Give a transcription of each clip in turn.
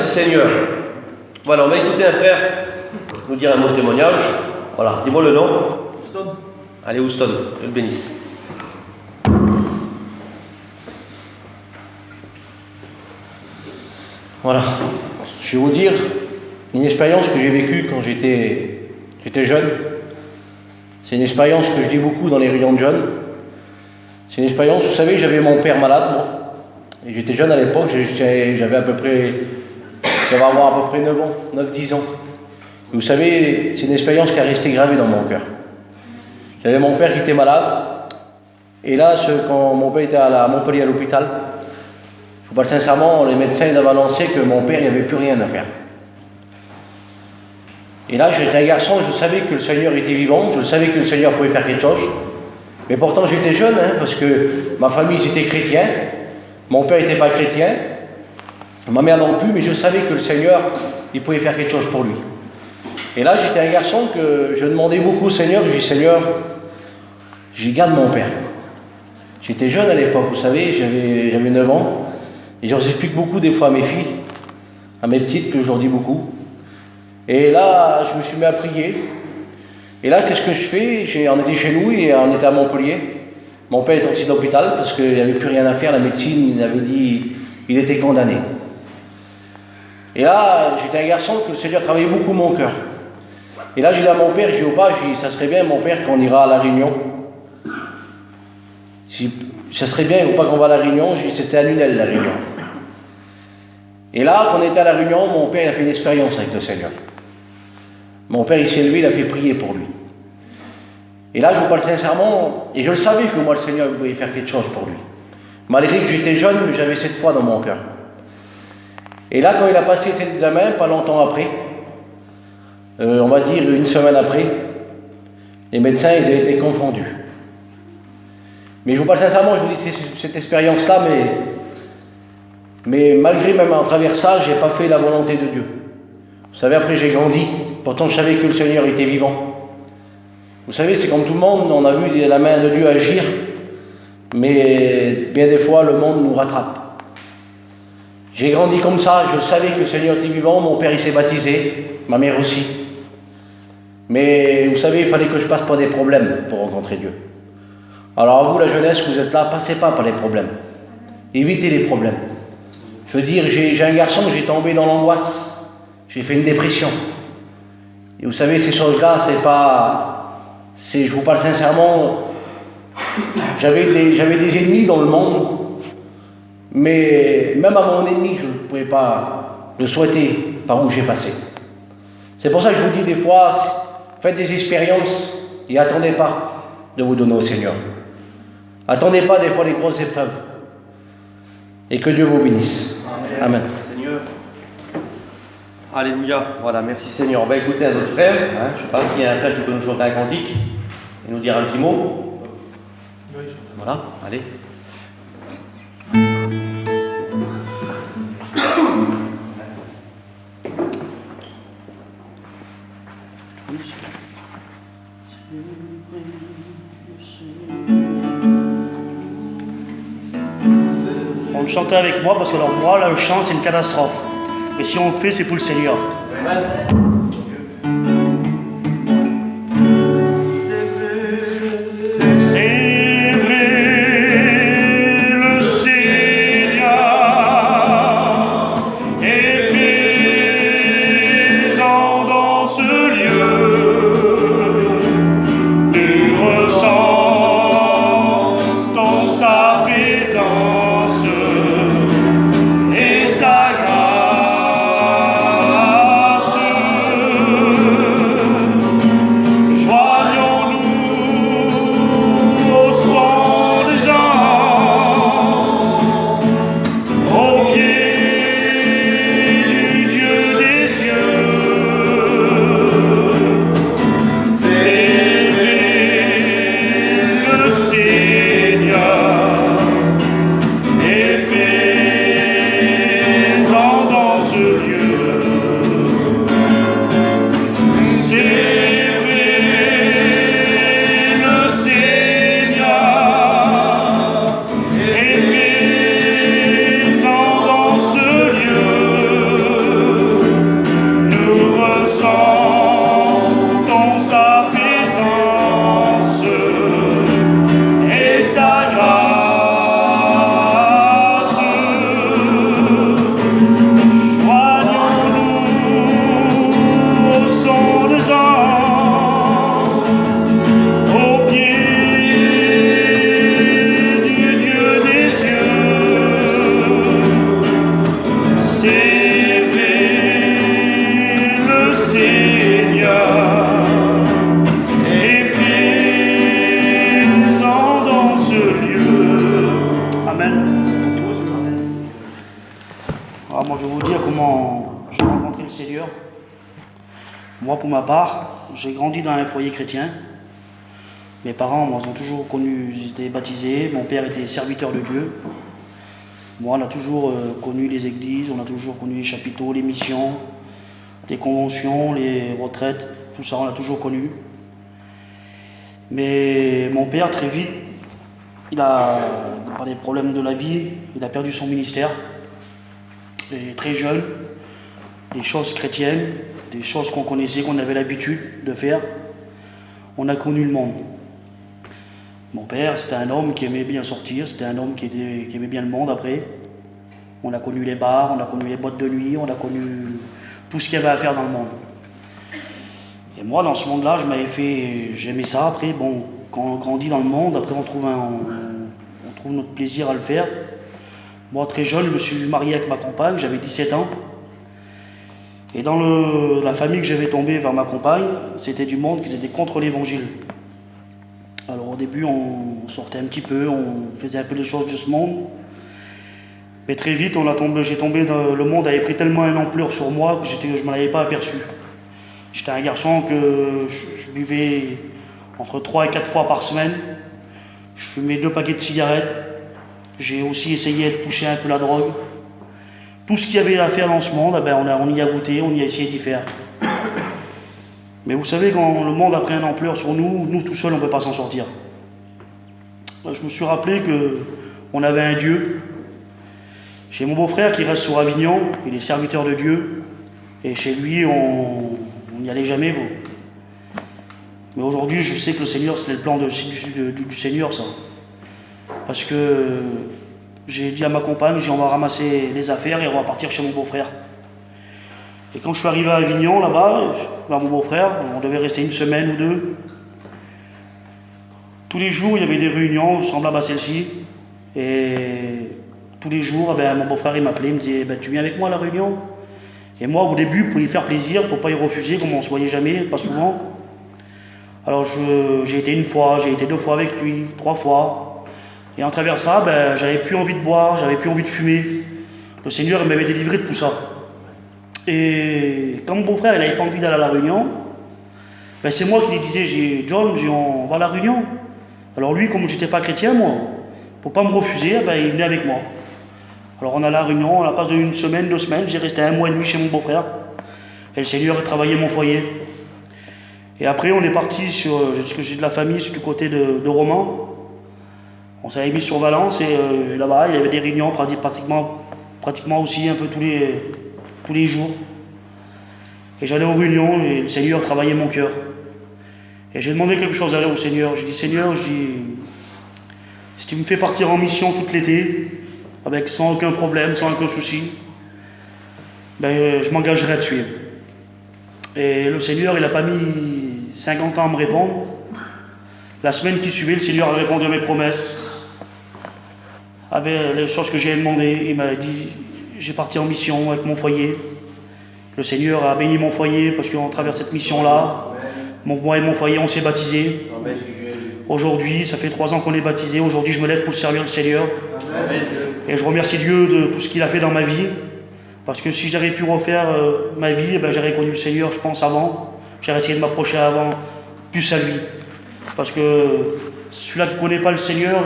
Seigneur. Voilà, on va écouter un frère nous dire un mot de témoignage. Voilà, dis-moi le nom. Houston. Allez, Houston, Dieu le bénisse. Voilà, je vais vous dire une expérience que j'ai vécue quand j'étais jeune. C'est une expérience que je dis beaucoup dans les réunions de jeunes. C'est une expérience, vous savez, j'avais mon père malade, moi. Et j'étais jeune à l'époque, j'avais à peu près, ça va avoir à peu près 9 ans, 9-10 ans. Et vous savez, c'est une expérience qui est restée gravée dans mon cœur. J'avais mon père qui était malade. Et là, quand mon père était à Montpellier à l'hôpital, je vous parle sincèrement, les médecins ils avaient annoncé que mon père, il n'y avait plus rien à faire. Et là, j'étais un garçon, je savais que le Seigneur était vivant, je savais que le Seigneur pouvait faire quelque chose. Mais pourtant, j'étais jeune, parce que ma famille, c'était chrétien. Mon père n'était pas chrétien. Ma mère non plus, mais je savais que le Seigneur, il pouvait faire quelque chose pour lui. Et là, j'étais un garçon que je demandais beaucoup au Seigneur. Je dis, Seigneur, j'y garde mon père. J'étais jeune à l'époque, vous savez, j'avais 9 ans. Et j'en explique beaucoup des fois à mes filles, à mes petites, que je leur dis beaucoup. Et là, je me suis mis à prier. Et là, qu'est-ce que je fais? On était chez nous et on était à Montpellier. Mon père est sorti de l'hôpital parce qu'il n'y avait plus rien à faire. La médecine, il avait dit il était condamné. Et là, j'étais un garçon que le Seigneur travaillait beaucoup mon cœur. Et là, j'ai dit à mon père, je dis au pas, ça serait bien, mon père, qu'on ira à la Réunion. Ça serait bien ou pas qu'on va à la Réunion. C'était à Lunel, la Réunion. Et là, quand on était à la Réunion, mon père il a fait une expérience avec le Seigneur. Mon père, il s'est levé, il a fait prier pour lui. Et là, je vous parle sincèrement, et je le savais que moi, le Seigneur pouvait faire quelque chose pour lui. Malgré que j'étais jeune, mais j'avais cette foi dans mon cœur. Et là, quand il a passé cet examen, pas longtemps après, on va dire une semaine après, les médecins, ils avaient été confondus. Mais je vous parle sincèrement, je vous dis cette expérience-là, mais malgré même à travers ça, je n'ai pas fait la volonté de Dieu. Vous savez, après j'ai grandi, pourtant je savais que le Seigneur était vivant. Vous savez, c'est comme tout le monde, on a vu la main de Dieu agir, mais bien des fois le monde nous rattrape. J'ai grandi comme ça, je savais que le Seigneur était vivant, mon père il s'est baptisé, ma mère aussi. Mais vous savez, il fallait que je passe par des problèmes pour rencontrer Dieu. Alors à vous, la jeunesse, vous êtes là, passez pas par les problèmes. Évitez les problèmes. Je veux dire, j'ai un garçon, j'ai tombé dans l'angoisse. J'ai fait une dépression. Et vous savez, ces choses-là, je vous parle sincèrement, j'avais des ennemis dans le monde, mais même à mon ennemi, je ne pouvais pas le souhaiter par où j'ai passé. C'est pour ça que je vous dis des fois, faites des expériences et attendez pas de vous donner au Seigneur. Attendez pas des fois les grosses épreuves. Et que Dieu vous bénisse. Amen. Amen. Seigneur. Alléluia. Voilà, merci Seigneur. On va écouter un autre frère. Je ne sais pas s'il y a un frère qui peut nous chanter un cantique et nous dire un petit mot. Voilà, allez. On le chantait avec moi parce que alors moi, là, le chant, c'est une catastrophe. Mais si on le fait, c'est pour le Seigneur. C'est vrai, le Seigneur est présent dans ce lieu. Nous ressentons sa présence et sa grâce. Joignons-nous au son des anges, au pied du Dieu des cieux. C'est vrai, le Seigneur est présent dans ce lieu. C'est vrai, le Seigneur est présent dans ce lieu. Nous ressentons sa présence et sa grâce. Joignons-nous au son des anges, au pied du Dieu des cieux. C'est vrai, le Seigneur est présent dans ce lieu. Amen. Alors moi je vais vous dire comment j'ai rencontré le Seigneur. Moi pour ma part, j'ai grandi dans un foyer chrétien. Mes parents, moi, ont toujours connu, ils étaient baptisés. Mon père était serviteur de Dieu. Moi, on a toujours connu les églises, on a toujours connu les chapiteaux, les missions, les conventions, les retraites, tout ça, on a toujours connu. Mais mon père, très vite, par des problèmes de la vie, il a perdu son ministère. Et très jeune, des choses chrétiennes, des choses qu'on connaissait, qu'on avait l'habitude de faire, on a connu le monde. Mon père, c'était un homme qui aimait bien sortir, c'était un homme qui aimait bien le monde après. On a connu les bars, on a connu les boîtes de nuit, on a connu tout ce qu'il y avait à faire dans le monde. Et moi, dans ce monde-là, j'aimais ça. Après, bon, quand on grandit dans le monde, après on trouve notre plaisir à le faire. Moi, très jeune, je me suis marié avec ma compagne, j'avais 17 ans. Et dans la famille que j'avais tombée vers ma compagne, c'était du monde qui était contre l'évangile. Alors au début, on sortait un petit peu, on faisait un peu les choses de ce monde. Mais très vite, le monde avait pris tellement une ampleur sur moi que je ne m'en avais pas aperçu. J'étais un garçon que je buvais entre 3 et 4 fois par semaine. Je fumais 2 paquets de cigarettes. J'ai aussi essayé de toucher un peu la drogue. Tout ce qu'il y avait à faire dans ce monde, on y a goûté, on y a essayé d'y faire. Mais vous savez, quand le monde a pris une ampleur sur nous tout seuls, on ne peut pas s'en sortir. Je me suis rappelé qu'on avait un Dieu. J'ai mon beau-frère qui reste sur Avignon, il est serviteur de Dieu. Et chez lui, on n'y allait jamais. Mais aujourd'hui, je sais que le Seigneur, c'est le plan du Seigneur, ça. Parce que j'ai dit à ma compagne, on va ramasser les affaires et on va partir chez mon beau-frère. Et quand je suis arrivé à Avignon, là-bas, vers mon beau-frère, on devait rester une semaine ou deux. Tous les jours, il y avait des réunions semblables à celle-ci. Et tous les jours, mon beau-frère, il m'appelait, il me disait, tu viens avec moi à la réunion? Et moi, au début, pour lui faire plaisir, pour ne pas y refuser, comme on ne se voyait jamais, pas souvent. Alors, j'ai été une fois, j'ai été 2 fois avec lui, 3 fois. Et en travers ça, j'avais plus envie de boire, j'avais plus envie de fumer. Le Seigneur m'avait délivré de tout ça. Et quand mon beau-frère il n'avait pas envie d'aller à la réunion, c'est moi qui lui disais, John, on va à la réunion. Alors lui, comme je n'étais pas chrétien, moi, pour ne pas me refuser, il venait avec moi. Alors on a la réunion, à la place d'une semaine, 2 semaines, j'ai resté 1 mois et demi chez mon beau-frère. Et le Seigneur a travaillé mon foyer. Et après, on est parti parce que j'ai de la famille, sur du côté de Romans. On s'avait mis sur Valence et là-bas, il y avait des réunions pratiquement aussi un peu tous les jours. Et j'allais aux réunions et le Seigneur travaillait mon cœur. Et j'ai demandé quelque chose au Seigneur. J'ai dit, Seigneur, si tu me fais partir en mission toute l'été, sans aucun problème, sans aucun souci, je m'engagerai à te suivre. Et le Seigneur, il n'a pas mis 50 ans à me répondre. La semaine qui suivait, le Seigneur a répondu à mes promesses. Avec les choses que j'ai demandées, il m'a dit, j'ai parti en mission avec mon foyer. Le Seigneur a béni mon foyer parce qu'en travers cette mission-là, moi et mon foyer, on s'est baptisés. Aujourd'hui, ça fait 3 ans qu'on est baptisés. Aujourd'hui, je me lève pour servir le Seigneur. Et je remercie Dieu de tout ce qu'il a fait dans ma vie. Parce que si j'avais pu refaire ma vie, j'aurais connu le Seigneur, je pense, avant. J'aurais essayé de m'approcher avant, plus à lui. Parce que celui-là qui ne connaît pas le Seigneur,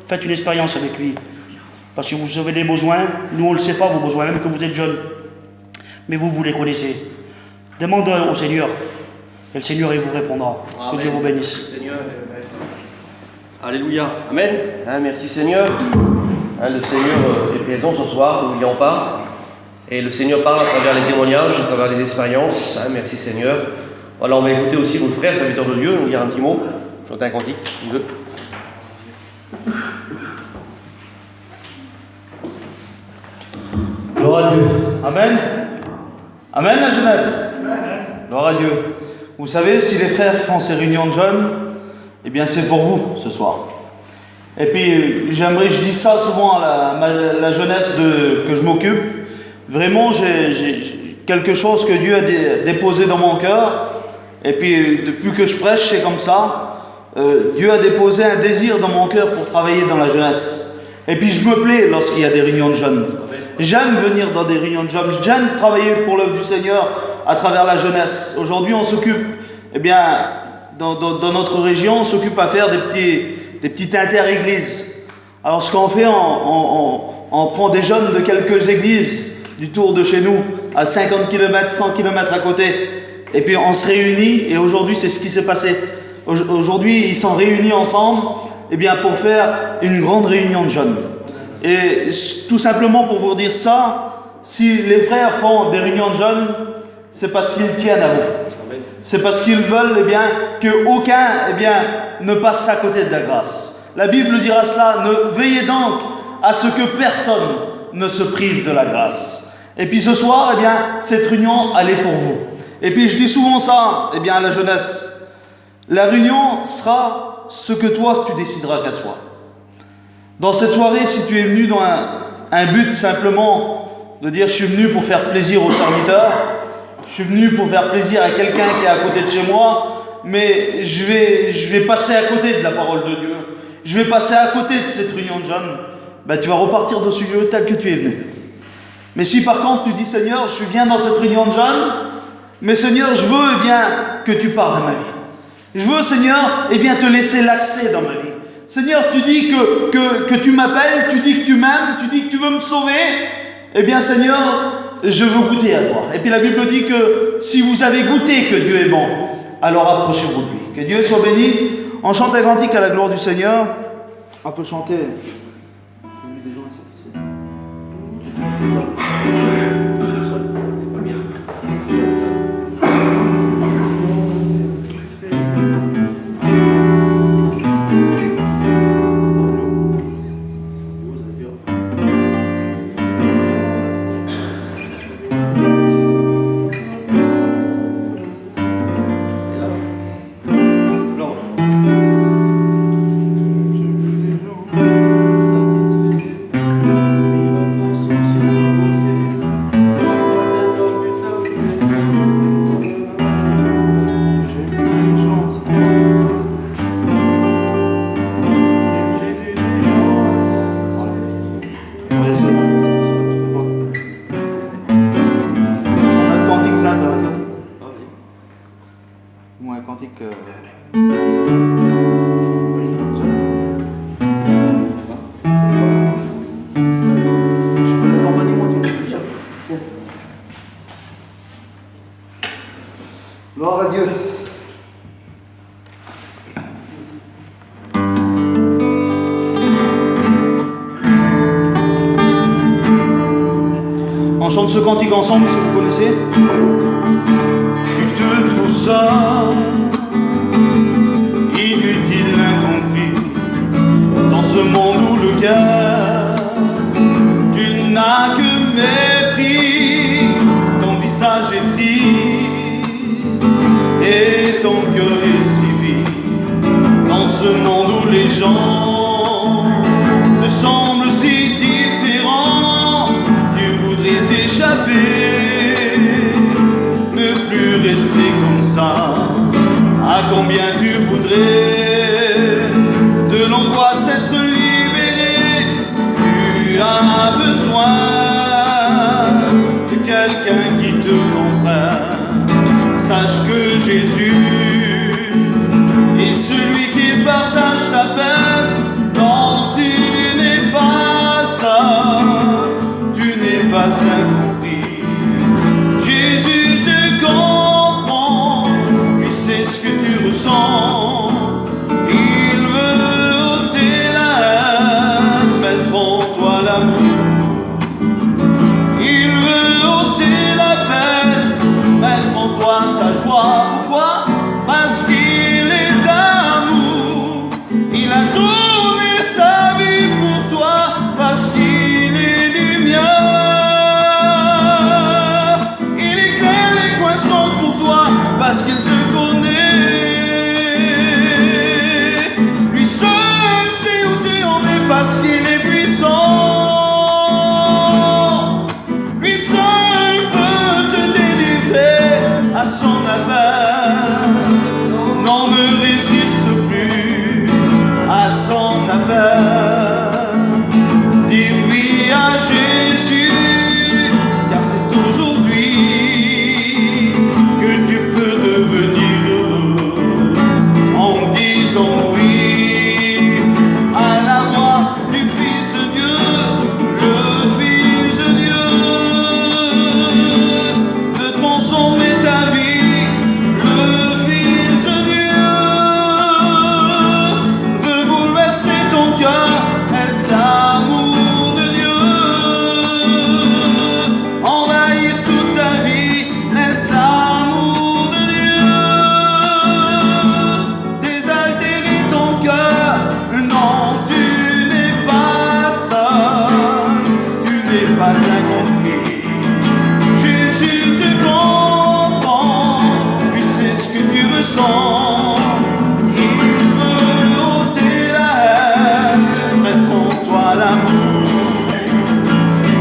faites une expérience avec lui. Parce que vous avez des besoins, nous on ne le sait pas vos besoins, même que vous êtes jeune. Mais vous les connaissez. Demandez au Seigneur. Et le Seigneur, il vous répondra. Amen. Que Dieu vous bénisse. Seigneur. Alléluia. Amen. Merci Seigneur. Le Seigneur est présent ce soir, n'oublions pas. Et le Seigneur parle à travers les témoignages, à travers les expériences. Merci Seigneur. Voilà, on va écouter aussi votre frère, serviteur de Dieu, nous dire un petit mot. Chanter un cantique. Gloire à Dieu. Amen. Amen la jeunesse. Gloire à Dieu. Vous savez, si les frères font ces réunions de jeunes, c'est pour vous ce soir. Et puis, je dis ça souvent à la jeunesse que je m'occupe. Vraiment, j'ai quelque chose que Dieu a déposé dans mon cœur. Et puis, depuis que je prêche, c'est comme ça. Dieu a déposé un désir dans mon cœur pour travailler dans la jeunesse. Et puis, je me plais lorsqu'il y a des réunions de jeunes. J'aime venir dans des réunions de jeunes. J'aime travailler pour l'œuvre du Seigneur à travers la jeunesse. Aujourd'hui, on s'occupe, dans notre région, on s'occupe à faire des petites inter-églises. Alors, ce qu'on fait, on prend des jeunes de quelques églises du tour de chez nous, à 50 km, 100 km à côté. Et puis, on se réunit, et aujourd'hui, c'est ce qui s'est passé. Aujourd'hui, ils sont réunis ensemble, pour faire une grande réunion de jeunes. Et tout simplement pour vous dire ça, si les frères font des réunions de jeunes, c'est parce qu'ils tiennent à vous. C'est parce qu'ils veulent qu'aucun ne passe à côté de la grâce. La Bible dira cela, veillez donc à ce que personne ne se prive de la grâce. Et puis ce soir, cette réunion, elle est pour vous. Et puis je dis souvent ça, à la jeunesse, la réunion sera ce que toi tu décideras qu'elle soit. Dans cette soirée, si tu es venu dans un but simplement de dire je suis venu pour faire plaisir aux serviteurs, je suis venu pour faire plaisir à quelqu'un qui est à côté de chez moi, mais je vais passer à côté de la parole de Dieu, je vais passer à côté de cette réunion de jeunes, tu vas repartir de ce lieu tel que tu es venu. Mais si par contre tu dis Seigneur, je viens dans cette réunion de jeunes, mais Seigneur, je veux que tu parles de ma vie. Je veux Seigneur, te laisser l'accès dans ma vie. Seigneur, tu dis que tu m'appelles, tu dis que tu m'aimes, tu dis que tu veux me sauver. Seigneur, je veux goûter à toi. Et puis la Bible dit que si vous avez goûté que Dieu est bon, alors approchez-vous de lui. Que Dieu soit béni. On chante un cantique à la gloire du Seigneur. On peut chanter. chante ce cantique ensemble si vous connaissez. Tu te trouves seul, inutile, incompris, dans ce monde où le cœur, tu n'as que mépris, ton visage est triste et ton cœur est si vide, dans ce monde où les gens te semblent si différents, tu voudrais t'échapper, ne plus rester comme ça. À combien tu voudrais de l'angoisse être libéré, tu as besoin de quelqu'un qui te comprenne. Sache que Jésus est celui qui partage ta peine. Non, tu n'es pas seul, tu n'es pas incompris. Jésus te comprend, lui sait ce que tu ressens. Il veut ôter la haine, mettre en toi l'amour. Il veut ôter la peine, mettre en toi sa joie. Pourquoi? Parce qu'il est d'amour. Il a donné sa vie pour toi, parce qu'il est lumière. Il éclaire les coins sombres pour toi, parce qu'il te connaît. Lui seul sait où tu en es, parce qu'il est puissant. Lui seul peut te délivrer à son appel. Non, ne résiste plus à son appel. Dis oui à Jésus, car c'est aujourd'hui que tu peux devenir heureux, en disant oui à la voix du Fils de Dieu. Le Fils de Dieu veut transformer ta vie. Le Fils de Dieu veut bouleverser ton cœur. Est-ce l'amour de Dieu envahir toute ta vie? Laisse l'amour de Dieu désaltérer ton cœur. Non, tu n'es pas seul, tu n'es pas incompris. Jésus te comprend, lui sait ce que tu ressens. Il veut ôter la haine, mettre en toi l'amour.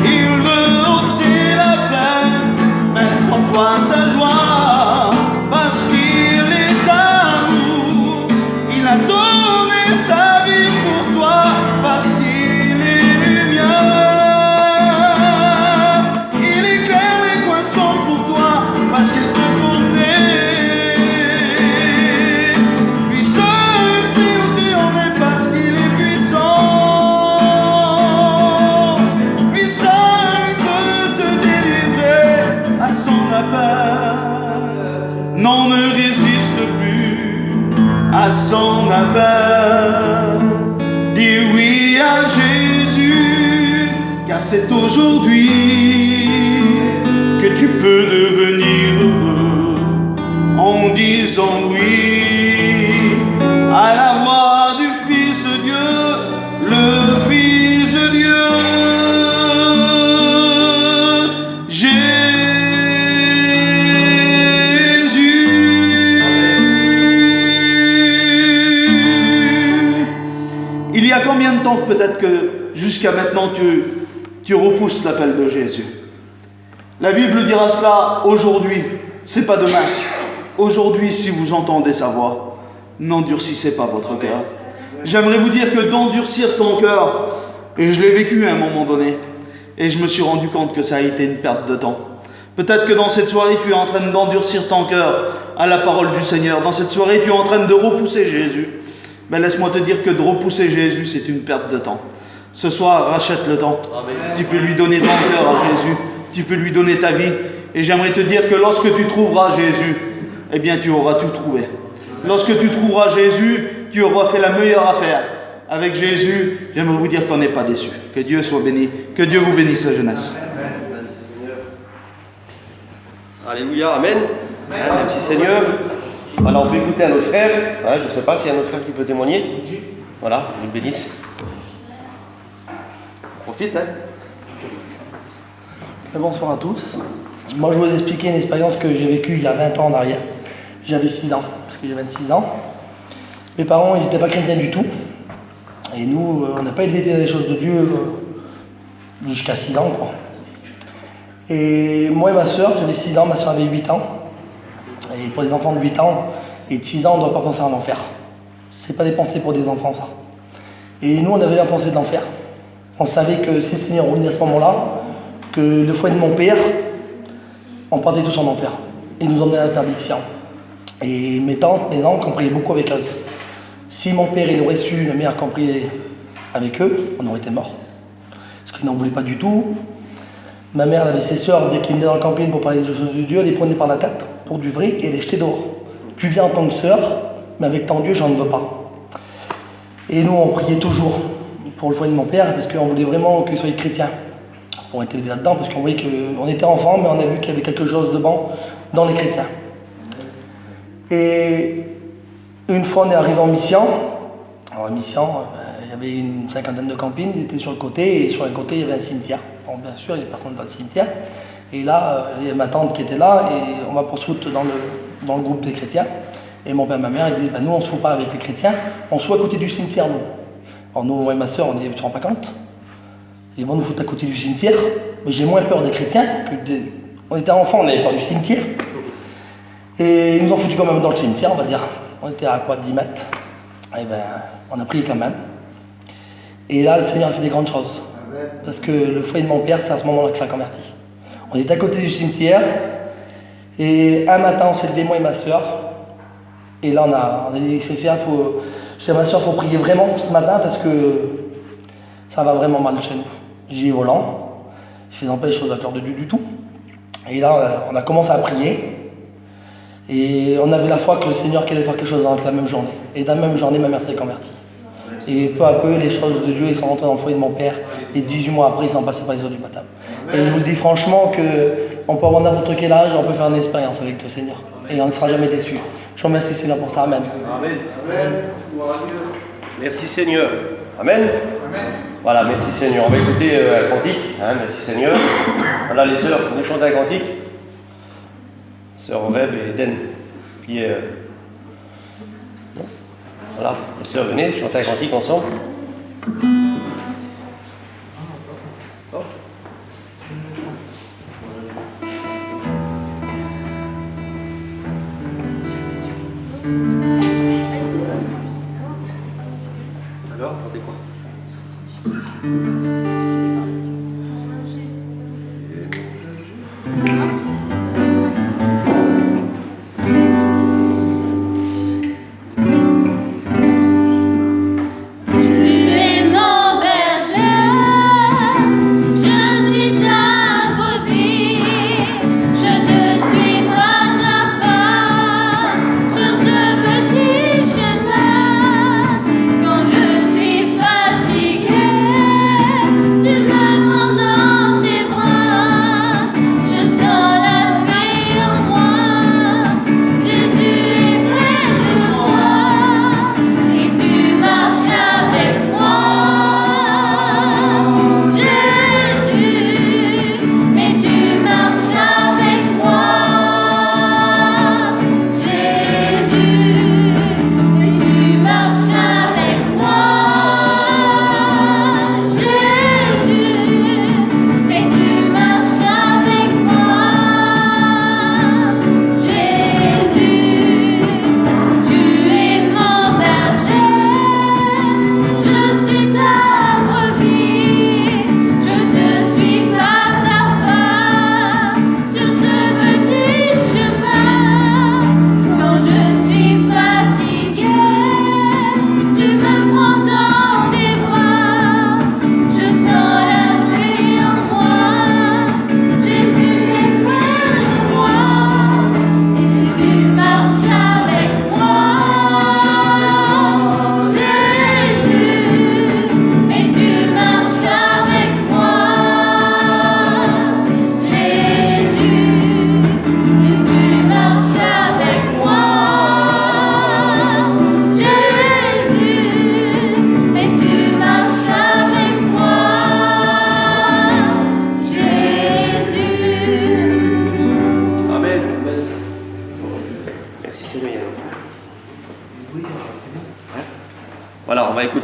Il veut ôter la peine, mettre en toi sa joie, parce qu'il est d'amour. Il a donné sa vie pour toi, parce qu'il est lumière. Il éclaire les coins sombres pour toi, parce qu'il te connaît. Lui seul sait où tu en es, parce qu'il est puissant. Lui seul peut te délivrer à son appel. Non, ne résiste plus à son appel. Dis oui à Jésus, car c'est aujourd'hui que tu peux devenir heureux, en disant oui à la voix du Fils de Dieu. Le Fils de Dieu, Jésus. Il y a combien de temps peut-être que jusqu'à maintenant tu repousses l'appel de Jésus? La Bible dira cela aujourd'hui, c'est pas demain. Aujourd'hui, si vous entendez sa voix, n'endurcissez pas votre cœur. J'aimerais vous dire que d'endurcir son cœur, et je l'ai vécu à un moment donné, et je me suis rendu compte que ça a été une perte de temps. Peut-être que dans cette soirée, tu es en train d'endurcir ton cœur à la parole du Seigneur. Dans cette soirée, tu es en train de repousser Jésus. Mais laisse-moi te dire que de repousser Jésus, c'est une perte de temps. Ce soir, rachète le temps. Amen. Tu peux lui donner ton cœur à Jésus. Tu peux lui donner ta vie. Et j'aimerais te dire que lorsque tu trouveras Jésus, eh bien tu auras tout trouvé. Lorsque tu trouveras Jésus, tu auras fait la meilleure affaire. Avec Jésus, j'aimerais vous dire qu'on n'est pas déçu. Que Dieu soit béni. Que Dieu vous bénisse, la jeunesse. Amen. Alléluia, Amen. Merci Seigneur. Alors on peut écouter un autre frère. Je ne sais pas s'il y a un autre frère qui peut témoigner. Voilà, Dieu le bénisse. On profite, Bonsoir à tous. Moi, je vais vous expliquer une expérience que j'ai vécue il y a 20 ans en arrière. J'avais 6 ans, parce que j'ai 26 ans. Mes parents, ils n'étaient pas chrétiens du tout. Et nous, on n'a pas élevé dans les choses de Dieu jusqu'à 6 ans, quoi. Et moi et ma soeur, j'avais 6 ans, ma soeur avait 8 ans. Et pour les enfants de 8 ans et de 6 ans, on ne doit pas penser à l'enfer. C'est pas des pensées pour des enfants, ça. Et nous, on avait la pensée de l'enfer. On savait que si le Seigneur revenait à ce moment-là, que le foyer de mon père, on partait tous en enfer. Et nous emmenait à la perdition. Et mes tantes, mes oncles, on priait beaucoup avec eux. Si mon père il aurait su, ma mère, qu'on priait avec eux, on aurait été morts. Parce qu'ils n'en voulaient pas du tout. Ma mère, elle avait ses sœurs, dès qu'ils venaient dans le camping pour parler des choses de Dieu, elle les prenait par la tête pour du vrai et les jetait dehors. Tu viens en tant que sœur, mais avec ton Dieu, j'en veux pas. Et nous, on priait toujours pour le foyer de mon père, parce qu'on voulait vraiment qu'il soit chrétien. On était élevés là-dedans, parce qu'on voyait qu'on était enfants, mais on a vu qu'il y avait quelque chose de bon dans les chrétiens. Et une fois, on est arrivé en mission. Alors, en mission, il y avait une cinquantaine de campings, ils étaient sur le côté, et sur le côté, il y avait un cimetière. Bon, bien sûr, il y a personne dans le cimetière. Et là, il y a ma tante qui était là, et on va pour se foutre dans le groupe des chrétiens. Et mon père et ma mère, ils disaient, nous, on ne se fout pas avec les chrétiens, on se fout à côté du cimetière, nous. Alors, nous, moi et ma soeur, on dit, tu te rends pas compte? Ils vont nous foutre à côté du cimetière, mais j'ai moins peur des chrétiens que des... On était enfants, on avait peur du cimetière. Et ils nous ont foutu quand même dans le cimetière, on va dire. On était à quoi, 10 mètres. Et ben, on a prié quand même. Et là, le Seigneur a fait des grandes choses. Parce que le foyer de mon père, c'est à ce moment-là que ça a converti. On était à côté du cimetière, et un matin, on s'est levé, moi et ma soeur. Et là, on a dit, je dis à ma soeur, il faut prier vraiment ce matin, parce que ça va vraiment mal chez nous. J'y ai volant, je faisais pas les choses à cœur de Dieu du tout. Et là, on a commencé à prier. Et on avait la foi que le Seigneur allait faire quelque chose dans la même journée. Et dans la même journée, ma mère s'est convertie. Et peu à peu, les choses de Dieu, ils sont rentrés dans le foyer de mon père. Et 18 mois après, ils sont passés par les eaux du baptême. Et je vous le dis franchement qu'on peut avoir n'importe quel âge, on peut faire une expérience avec le Seigneur. Et on ne sera jamais déçu. Je vous remercie Seigneur pour ça. Amen. Amen. Merci Seigneur. Amen. Voilà, merci Seigneur. On va écouter un cantique. Merci Seigneur. Voilà les sœurs, venez chanter un cantique. Sœur Web et Den. Puis, voilà, les sœurs, venez chanter un cantique ensemble. Alors, chantez quoi? Tu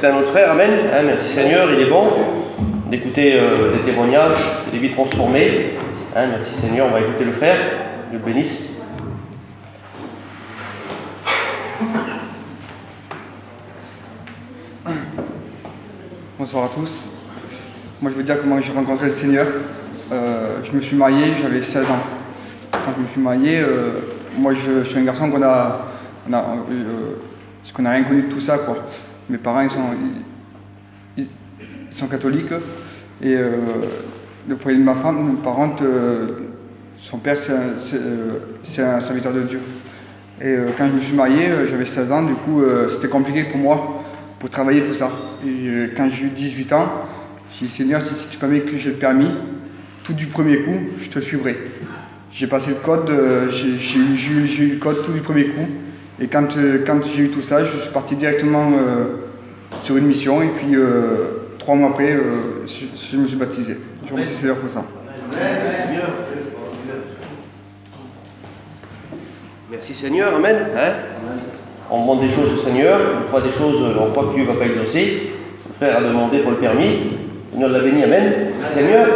écouter un autre frère, amen. Hein, merci Seigneur, il est bon d'écouter des témoignages, c'est des vies transformées. Hein, merci Seigneur, on va écouter le frère, Dieu le bénisse. Bonsoir à tous. Moi je veux dire comment j'ai rencontré le Seigneur. Je me suis marié, j'avais 16 ans. Quand je me suis marié, moi je suis un garçon qu'on n'a rien connu de tout ça, quoi. Mes parents ils sont catholiques et le foyer de ma femme, par contre, son père c'est un serviteur de Dieu. Et quand je me suis marié, j'avais 16 ans, du coup c'était compliqué pour moi pour travailler tout ça. Et quand j'ai eu 18 ans, j'ai dit Seigneur, si tu permets que j'ai le permis, tout du premier coup, je te suivrai. J'ai passé le code, j'ai eu le code tout du premier coup. Et quand j'ai eu tout ça, je suis parti directement sur une mission. Et puis 3 mois après, je me suis baptisé. Je remercie le Seigneur pour ça. Merci Seigneur, amen. Hein, on demande des choses au Seigneur, une fois des choses, on croit que Dieu ne va pas exaucer. Le frère a demandé pour le permis, le Seigneur l'a béni, amen. Merci Seigneur.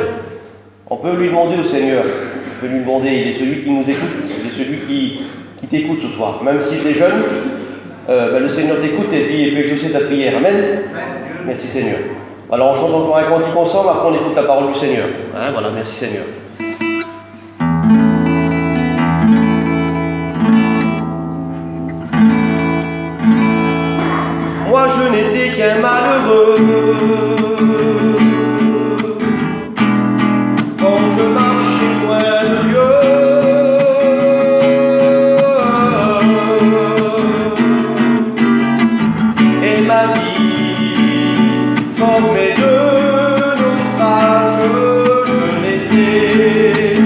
On peut lui demander au Seigneur, on peut lui demander, il est celui qui nous écoute, il est celui qui t'écoute ce soir. Même si tu es jeune, le Seigneur t'écoute et puis il peut exaucer ta prière, amen. Merci Seigneur. Alors on chante encore un cantique ensemble, après on écoute la parole du Seigneur. Hein, voilà, merci Seigneur. Moi je n'étais qu'un malheureux quand je marchais loin de Dieu. Et ma vie formée de naufrages, je n'étais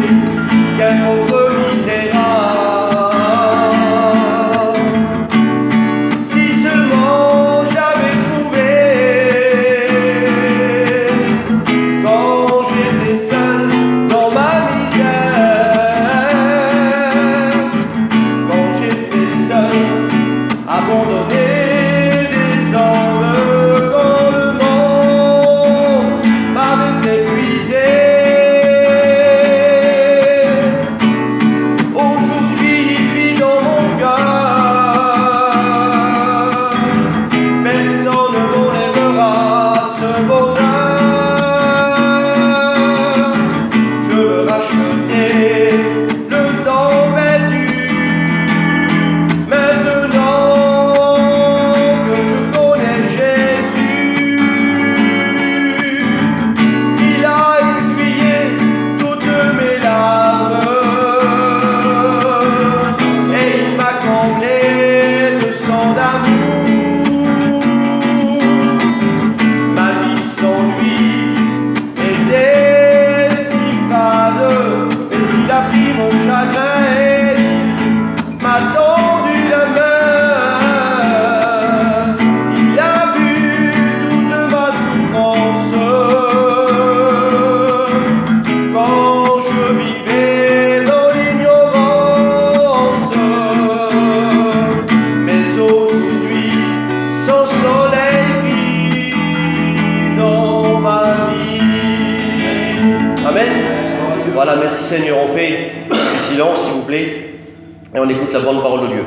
qu'un pauvre misérable. Si seulement j'avais trouvé, quand j'étais seul dans ma misère, quand j'étais seul, abandonné des hommes, quand le monde m'avait épuisé. Aujourd'hui, il vit dans mon cœur. Personne ne m'enlèvera ce bonheur. Je veux racheter le temps perdu. Maintenant que je connais Jésus, il a essuyé toutes mes larmes et il m'a comblé de son amour. Ma vie sans lui était si fade, mais il a pris mon chagrin et il m'a tendu la main. Il a vu toute ma souffrance quand je vivais dans l'ignorance. Mais aujourd'hui, son soleil brille dans ma vie. Amen. Voilà, merci Seigneur. On fait du silence, s'il vous plaît, et on écoute la bonne parole de Dieu.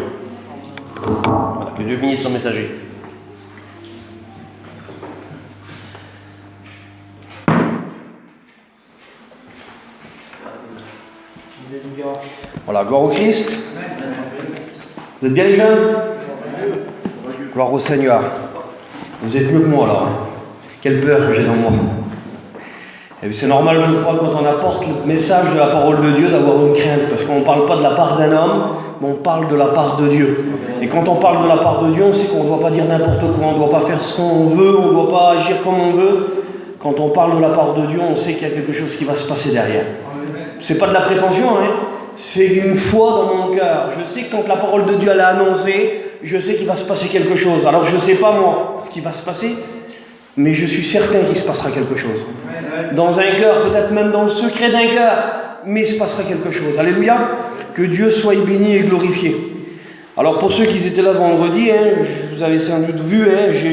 Voilà, que Dieu bénisse son messager. Voilà, gloire au Christ. Vous êtes bien les jeunes? Gloire au Seigneur. Vous êtes mieux que moi là. Quelle peur que j'ai dans moi. Et puis c'est normal, je crois, quand on apporte le message de la parole de Dieu, d'avoir une crainte, parce qu'on ne parle pas de la part d'un homme, mais on parle de la part de Dieu. Et quand on parle de la part de Dieu, on sait qu'on ne doit pas dire n'importe quoi, on ne doit pas faire ce qu'on veut, on ne doit pas agir comme on veut. Quand on parle de la part de Dieu, on sait qu'il y a quelque chose qui va se passer derrière. C'est pas de la prétention, hein. C'est une foi dans mon cœur. Je sais que quand la parole de Dieu elle a annoncé, je sais qu'il va se passer quelque chose. Alors je ne sais pas moi ce qui va se passer, mais je suis certain qu'il se passera quelque chose. Dans un cœur, peut-être même dans le secret d'un cœur, mais il se passera quelque chose. Alléluia. Que Dieu soit béni et glorifié. Alors pour ceux qui étaient là vendredi, vous avez sans doute vu,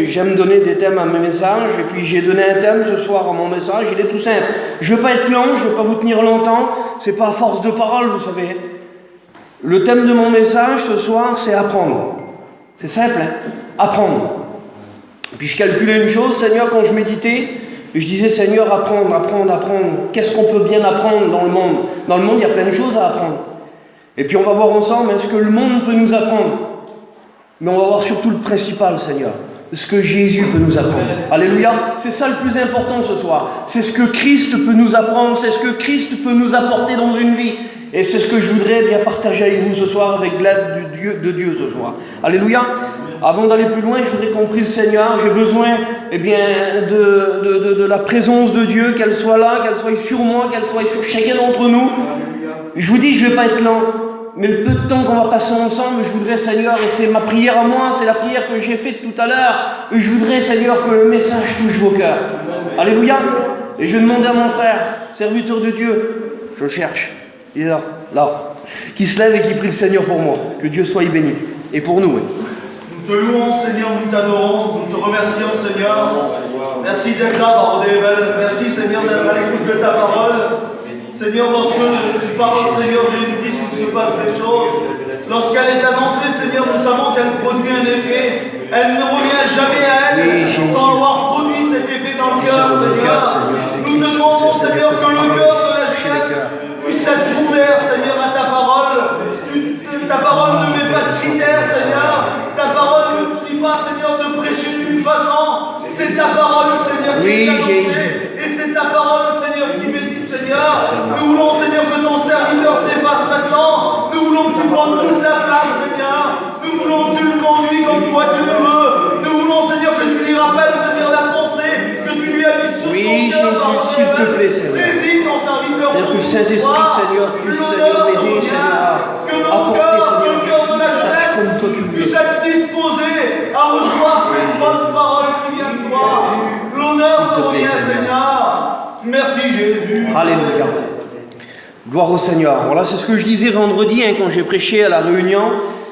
j'aime donner des thèmes à mes messages, et puis j'ai donné un thème ce soir à mon message, il est tout simple. Je ne veux pas être long, je ne veux pas vous tenir longtemps, c'est pas à force de parole, vous savez. Le thème de mon message ce soir, c'est apprendre. C'est simple, apprendre. Et puis je calculais une chose, Seigneur, quand je méditais, je disais, Seigneur, apprendre. Qu'est-ce qu'on peut bien apprendre dans le monde? Dans le monde, il y a plein de choses à apprendre. Et puis on va voir ensemble ce que le monde peut nous apprendre. Mais on va voir surtout le principal, Seigneur. Ce que Jésus peut nous apprendre. Alléluia. C'est ça le plus important ce soir. C'est ce que Christ peut nous apprendre. C'est ce que Christ peut nous apporter dans une vie. Et c'est ce que je voudrais bien partager avec vous ce soir, avec l'aide de Dieu ce soir. Alléluia. Avant d'aller plus loin, je voudrais qu'on prie le Seigneur. J'ai besoin de la présence de Dieu, qu'elle soit là, qu'elle soit sur moi, qu'elle soit sur chacun d'entre nous. Je vous dis, je ne vais pas être lent. Mais le peu de temps qu'on va passer ensemble, je voudrais, Seigneur, et c'est ma prière à moi, c'est la prière que j'ai faite tout à l'heure, et je voudrais, Seigneur, que le message touche vos cœurs. Alléluia. Et je demandais à mon frère, serviteur de Dieu, je le cherche, il est là, qui se lève et qui prie le Seigneur pour moi. Que Dieu soit béni. Et pour nous, oui. Nous te louons, Seigneur, nous t'adorons, nous te remercions, Seigneur. Merci d'être là, Barodével. Merci, Seigneur, d'être à l'écoute de ta parole. Seigneur, lorsque tu parles, Seigneur Jésus-Christ, il se passe des choses. Lorsqu'elle est annoncée, Seigneur, nous savons qu'elle produit un effet. Elle ne revient jamais à elle sans avoir produit cet effet dans le cœur, Seigneur. Nous te demandons, Seigneur, que le cœur de la jeunesse puisse être ouvert, Seigneur, à ta parole. Ta parole ne met pas de critères, Seigneur. Ta parole ne dit pas, Seigneur, de prêcher d'une façon. C'est ta parole, Seigneur, qui est annoncée. Et c'est ta parole, Seigneur, qui bénit, Seigneur. Nous voulons, Seigneur, que ton serviteur s'efface maintenant. Nous voulons que tu prennes toute la place, Seigneur. Nous voulons que tu le conduis comme toi tu le veux. Nous voulons, Seigneur, que tu lui rappelles, Seigneur, la pensée que tu lui as mise sur son cœur. Jésus, s'il te plaît, Seigneur. Saisis ton serviteur. Que le Saint-Esprit, Seigneur, puisse, Seigneur, m'aider, Seigneur, apporter, Seigneur, que je sache comme toi tu le veux. Puisse être disposé à recevoir cette bonne parole qui vient de toi. L'honneur te revient, Seigneur. Merci, Jésus. Alléluia. Gloire au Seigneur. Voilà, c'est ce que je disais vendredi quand j'ai prêché à la réunion.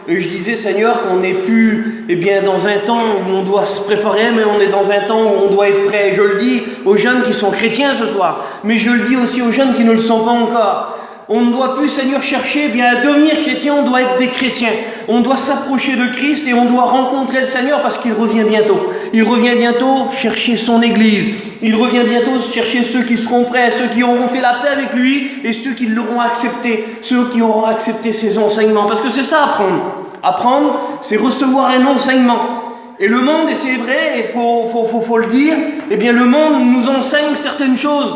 Et je disais, Seigneur, qu'on n'est plus dans un temps où on doit se préparer, mais on est dans un temps où on doit être prêt. Je le dis aux jeunes qui sont chrétiens ce soir, mais je le dis aussi aux jeunes qui ne le sont pas encore. On ne doit plus, Seigneur, chercher à devenir chrétien, on doit être des chrétiens. On doit s'approcher de Christ et on doit rencontrer le Seigneur parce qu'il revient bientôt. Il revient bientôt chercher son Église. Il revient bientôt chercher ceux qui seront prêts, ceux qui auront fait la paix avec lui et ceux qui l'auront accepté, ceux qui auront accepté ses enseignements. Parce que c'est ça, apprendre. Apprendre, c'est recevoir un enseignement. Et le monde, et c'est vrai, il faut le dire, le monde nous enseigne certaines choses.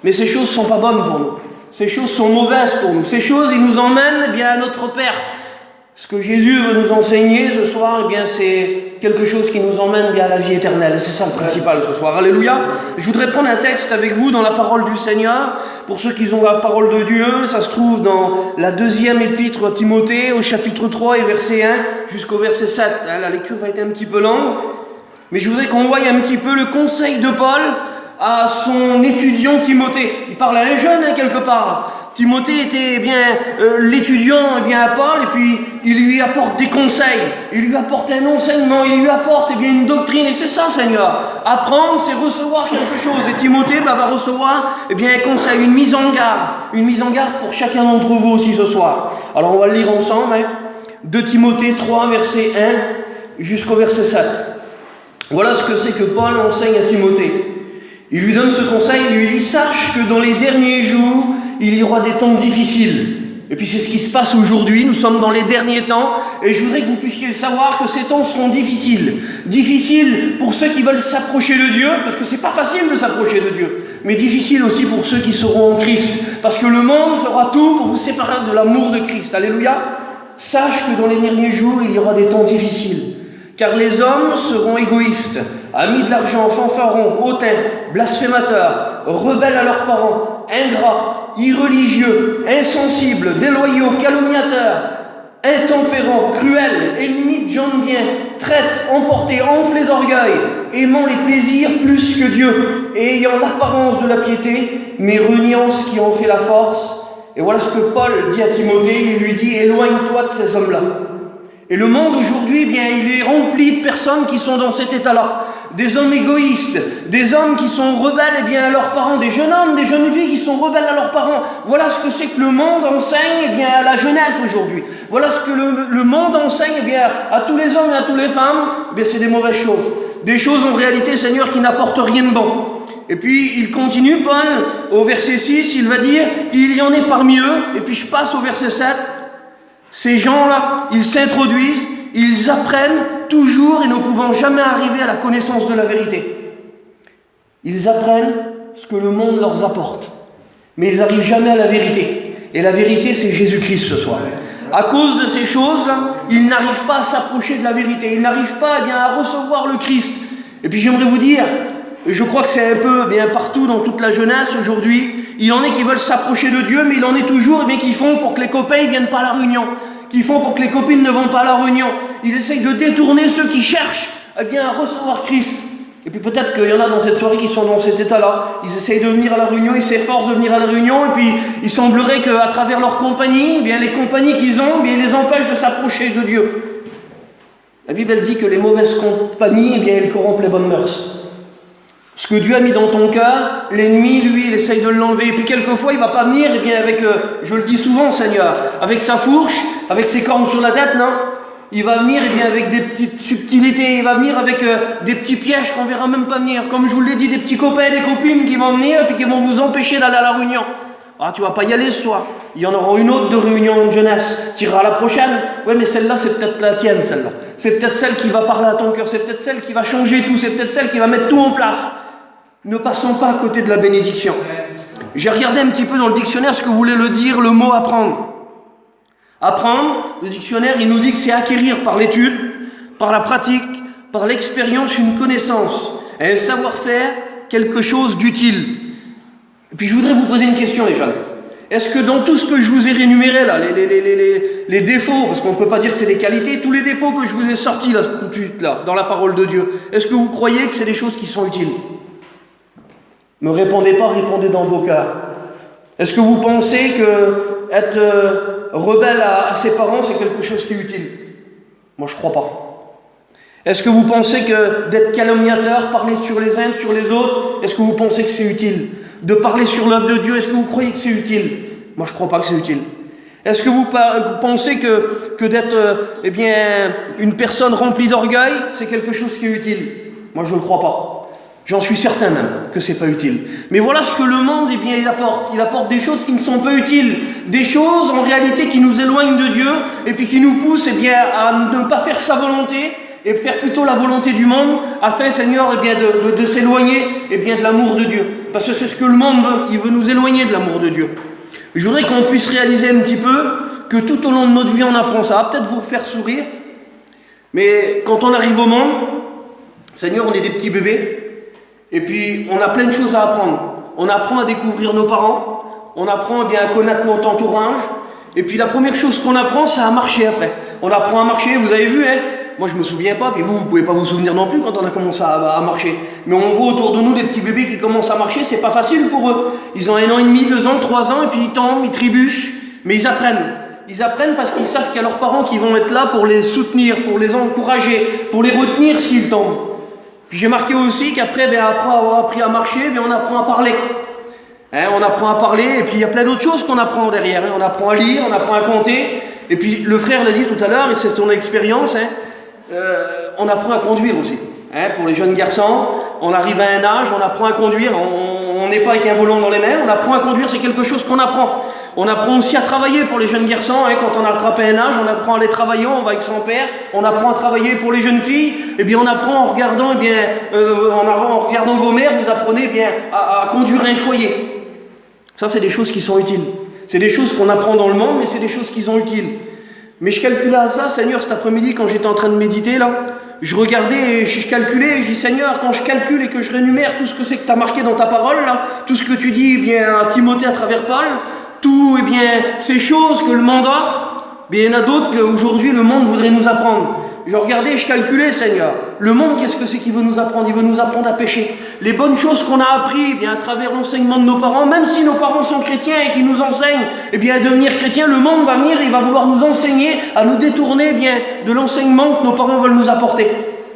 Mais ces choses ne sont pas bonnes pour nous. Ces choses sont mauvaises pour nous. Ces choses, ils nous emmènent à notre perte. Ce que Jésus veut nous enseigner ce soir, c'est quelque chose qui nous emmène à la vie éternelle. C'est ça le principal ce soir. Alléluia. Je voudrais prendre un texte avec vous dans la parole du Seigneur. Pour ceux qui ont la parole de Dieu, ça se trouve dans la deuxième épître à Timothée, au chapitre 3 et verset 1 jusqu'au verset 7. La lecture va être un petit peu longue. Mais je voudrais qu'on voie un petit peu le conseil de Paul à son étudiant Timothée. Il parle à un jeune quelque part. Timothée était l'étudiant à Paul, et puis il lui apporte des conseils, il lui apporte un enseignement, il lui apporte une doctrine, et c'est ça, Seigneur. Apprendre, c'est recevoir quelque chose, et Timothée va recevoir un conseil, une mise en garde pour chacun d'entre vous aussi ce soir. Alors on va le lire ensemble, 2 Timothée 3, verset 1 jusqu'au verset 7. Voilà ce que c'est que Paul enseigne à Timothée. Il lui donne ce conseil, il lui dit « Sache que dans les derniers jours, il y aura des temps difficiles. » Et puis c'est ce qui se passe aujourd'hui, nous sommes dans les derniers temps, et je voudrais que vous puissiez savoir que ces temps seront difficiles. Difficiles pour ceux qui veulent s'approcher de Dieu, parce que c'est pas facile de s'approcher de Dieu, mais difficile aussi pour ceux qui seront en Christ, parce que le monde fera tout pour vous séparer de l'amour de Christ. Alléluia. Sache que dans les derniers jours, il y aura des temps difficiles. Car les hommes seront égoïstes, amis de l'argent, fanfarons, hautains, blasphémateurs, rebelles à leurs parents, ingrats, irreligieux, insensibles, déloyaux, calomniateurs, intempérants, cruels, ennemis de gens de bien, traîtres, emportés, enflés d'orgueil, aimant les plaisirs plus que Dieu, et ayant l'apparence de la piété, mais reniant ce qui en fait la force. Et voilà ce que Paul dit à Timothée, il lui dit « Éloigne-toi de ces hommes-là. Et le monde aujourd'hui, eh bien, il est rempli de personnes qui sont dans cet état-là. Des hommes égoïstes, des hommes qui sont rebelles eh bien, à leurs parents, des jeunes hommes, des jeunes filles qui sont rebelles à leurs parents. Voilà ce que c'est que le monde enseigne eh bien, à la jeunesse aujourd'hui. Voilà ce que le monde enseigne eh bien, à tous les hommes et à toutes les femmes. Eh bien, c'est des mauvaises choses. Des choses en réalité, Seigneur, qui n'apportent rien de bon. Et puis il continue, Paul, au verset 6, il va dire, il y en est parmi eux, et puis je passe au verset 7, ces gens-là, ils s'introduisent, ils apprennent toujours et ne pouvant jamais arriver à la connaissance de la vérité. Ils apprennent ce que le monde leur apporte, mais ils n'arrivent jamais à la vérité. Et la vérité, c'est Jésus-Christ ce soir. À cause de ces choses-là, ils n'arrivent pas à s'approcher de la vérité, ils n'arrivent pas eh bien, à recevoir le Christ. Et puis j'aimerais vous dire, je crois que c'est un peu bien partout dans toute la jeunesse aujourd'hui. Il en est qui veulent s'approcher de Dieu, mais il en est toujours bien qui font pour que les copains ne viennent pas à la réunion, qui font pour que les copines ne vont pas à la réunion. Ils essayent de détourner ceux qui cherchent eh bien, à recevoir Christ. Et puis peut-être qu'il y en a dans cette soirée qui sont dans cet état-là. Ils essayent de venir à la réunion, ils s'efforcent de venir à la réunion, et puis il semblerait qu'à travers leur compagnie, eh bien, les compagnies qu'ils ont, eh bien, ils les empêchent de s'approcher de Dieu. La Bible elle dit que les mauvaises compagnies, eh bien, elles corrompent les bonnes mœurs. Ce que Dieu a mis dans ton cœur, l'ennemi, lui, il essaye de l'enlever. Et puis quelquefois, il ne va pas venir, eh bien, avec, je le dis souvent, Seigneur, avec sa fourche, avec ses cornes sur la tête, non. Il va venir eh bien, avec des petites subtilités, il va venir avec des petits pièges qu'on ne verra même pas venir. Comme je vous l'ai dit, des petits copains et des copines qui vont venir et puis qui vont vous empêcher d'aller à la réunion. Ah, tu ne vas pas y aller ce soir. Il y en aura une autre de réunion de jeunesse. Tu iras à la prochaine. Oui, mais celle-là, c'est peut-être la tienne, celle-là. C'est peut-être celle qui va parler à ton cœur. C'est peut-être celle qui va changer tout. C'est peut-être celle qui va mettre tout en place. Ne passons pas à côté de la bénédiction. J'ai regardé un petit peu dans le dictionnaire ce que voulait le dire le mot apprendre. Apprendre, le dictionnaire, il nous dit que c'est acquérir par l'étude, par la pratique, par l'expérience une connaissance, un savoir-faire, quelque chose d'utile. Et puis je voudrais vous poser une question les jeunes. Est-ce que dans tout ce que je vous ai rémunéré là, les défauts, parce qu'on ne peut pas dire que c'est des qualités, tous les défauts que je vous ai sortis là, tout de suite là, dans la parole de Dieu, est-ce que vous croyez que c'est des choses qui sont utiles? Ne répondez pas, répondez dans vos cœurs. Est-ce que vous pensez que être rebelle à ses parents, c'est quelque chose qui est utile? Moi, je ne crois pas. Est-ce que vous pensez que d'être calomniateur, parler sur les uns, sur les autres, est-ce que vous pensez que c'est utile? De parler sur l'œuvre de Dieu, est-ce que vous croyez que c'est utile? Moi, je ne crois pas que c'est utile. Est-ce que vous pensez que d'être eh bien, une personne remplie d'orgueil, c'est quelque chose qui est utile? Moi, je ne le crois pas. J'en suis certain même que ce n'est pas utile. Mais voilà ce que le monde, eh bien, il apporte. Il apporte des choses qui ne sont pas utiles. Des choses, en réalité, qui nous éloignent de Dieu et puis qui nous poussent eh bien, à ne pas faire sa volonté et faire plutôt la volonté du monde afin, Seigneur, eh bien, de s'éloigner eh bien, de l'amour de Dieu. Parce que c'est ce que le monde veut. Il veut nous éloigner de l'amour de Dieu. Je voudrais qu'on puisse réaliser un petit peu que tout au long de notre vie, on apprend ça. Ça va peut-être vous faire sourire. Mais quand on arrive au monde, Seigneur, on est des petits bébés. Et puis, on a plein de choses à apprendre. On apprend à découvrir nos parents. On apprend bien à connaître notre entourage. Et puis, la première chose qu'on apprend, c'est à marcher après. On apprend à marcher, vous avez vu, hein? Moi, je ne me souviens pas, puis vous ne pouvez pas vous souvenir non plus quand on a commencé à marcher. Mais on voit autour de nous des petits bébés qui commencent à marcher, c'est pas facile pour eux. Ils ont 1 an et demi, 2 ans, 3 ans, et puis ils tombent, ils trébuchent, mais ils apprennent. Ils apprennent parce qu'ils savent qu'il y a leurs parents qui vont être là pour les soutenir, pour les encourager, pour les retenir s'ils tombent. Puis j'ai marqué aussi qu'après, après avoir appris à marcher, on apprend à parler. On apprend à parler, et puis il y a plein d'autres choses qu'on apprend derrière. On apprend à lire, on apprend à compter. Et puis le frère l'a dit tout à l'heure, et c'est son expérience, on apprend à conduire aussi. Pour les jeunes garçons, on arrive à un âge, on apprend à conduire. On n'est pas avec un volant dans les mains, on apprend à conduire, c'est quelque chose qu'on apprend. On apprend aussi à travailler pour les jeunes garçons. Quand on a rattrapé un âge, on apprend à aller travailler, on va avec son père. On apprend à travailler pour les jeunes filles. Et bien on apprend en regardant, en regardant vos mères, vous apprenez à conduire un foyer. Ça, c'est des choses qui sont utiles. C'est des choses qu'on apprend dans le monde, mais c'est des choses qui sont utiles. Mais je calculais à ça, Seigneur, cet après-midi, quand j'étais en train de méditer, là, je regardais et je calculais, et je dis, Seigneur, quand je calcule et que je rénumère tout ce que c'est que tu as marqué dans ta parole, là, tout ce que tu dis à Timothée à travers Paul, tout ces choses que le monde offre, il y en a d'autres qu'aujourd'hui le monde voudrait nous apprendre. Je regardais, je calculais, Seigneur. Le monde, qu'est-ce que c'est qu'il veut nous apprendre? Il veut nous apprendre à pécher. Les bonnes choses qu'on a apprises, à travers l'enseignement de nos parents, même si nos parents sont chrétiens et qu'ils nous enseignent, à devenir chrétiens, le monde va venir, il va vouloir nous enseigner à nous détourner, de l'enseignement que nos parents veulent nous apporter.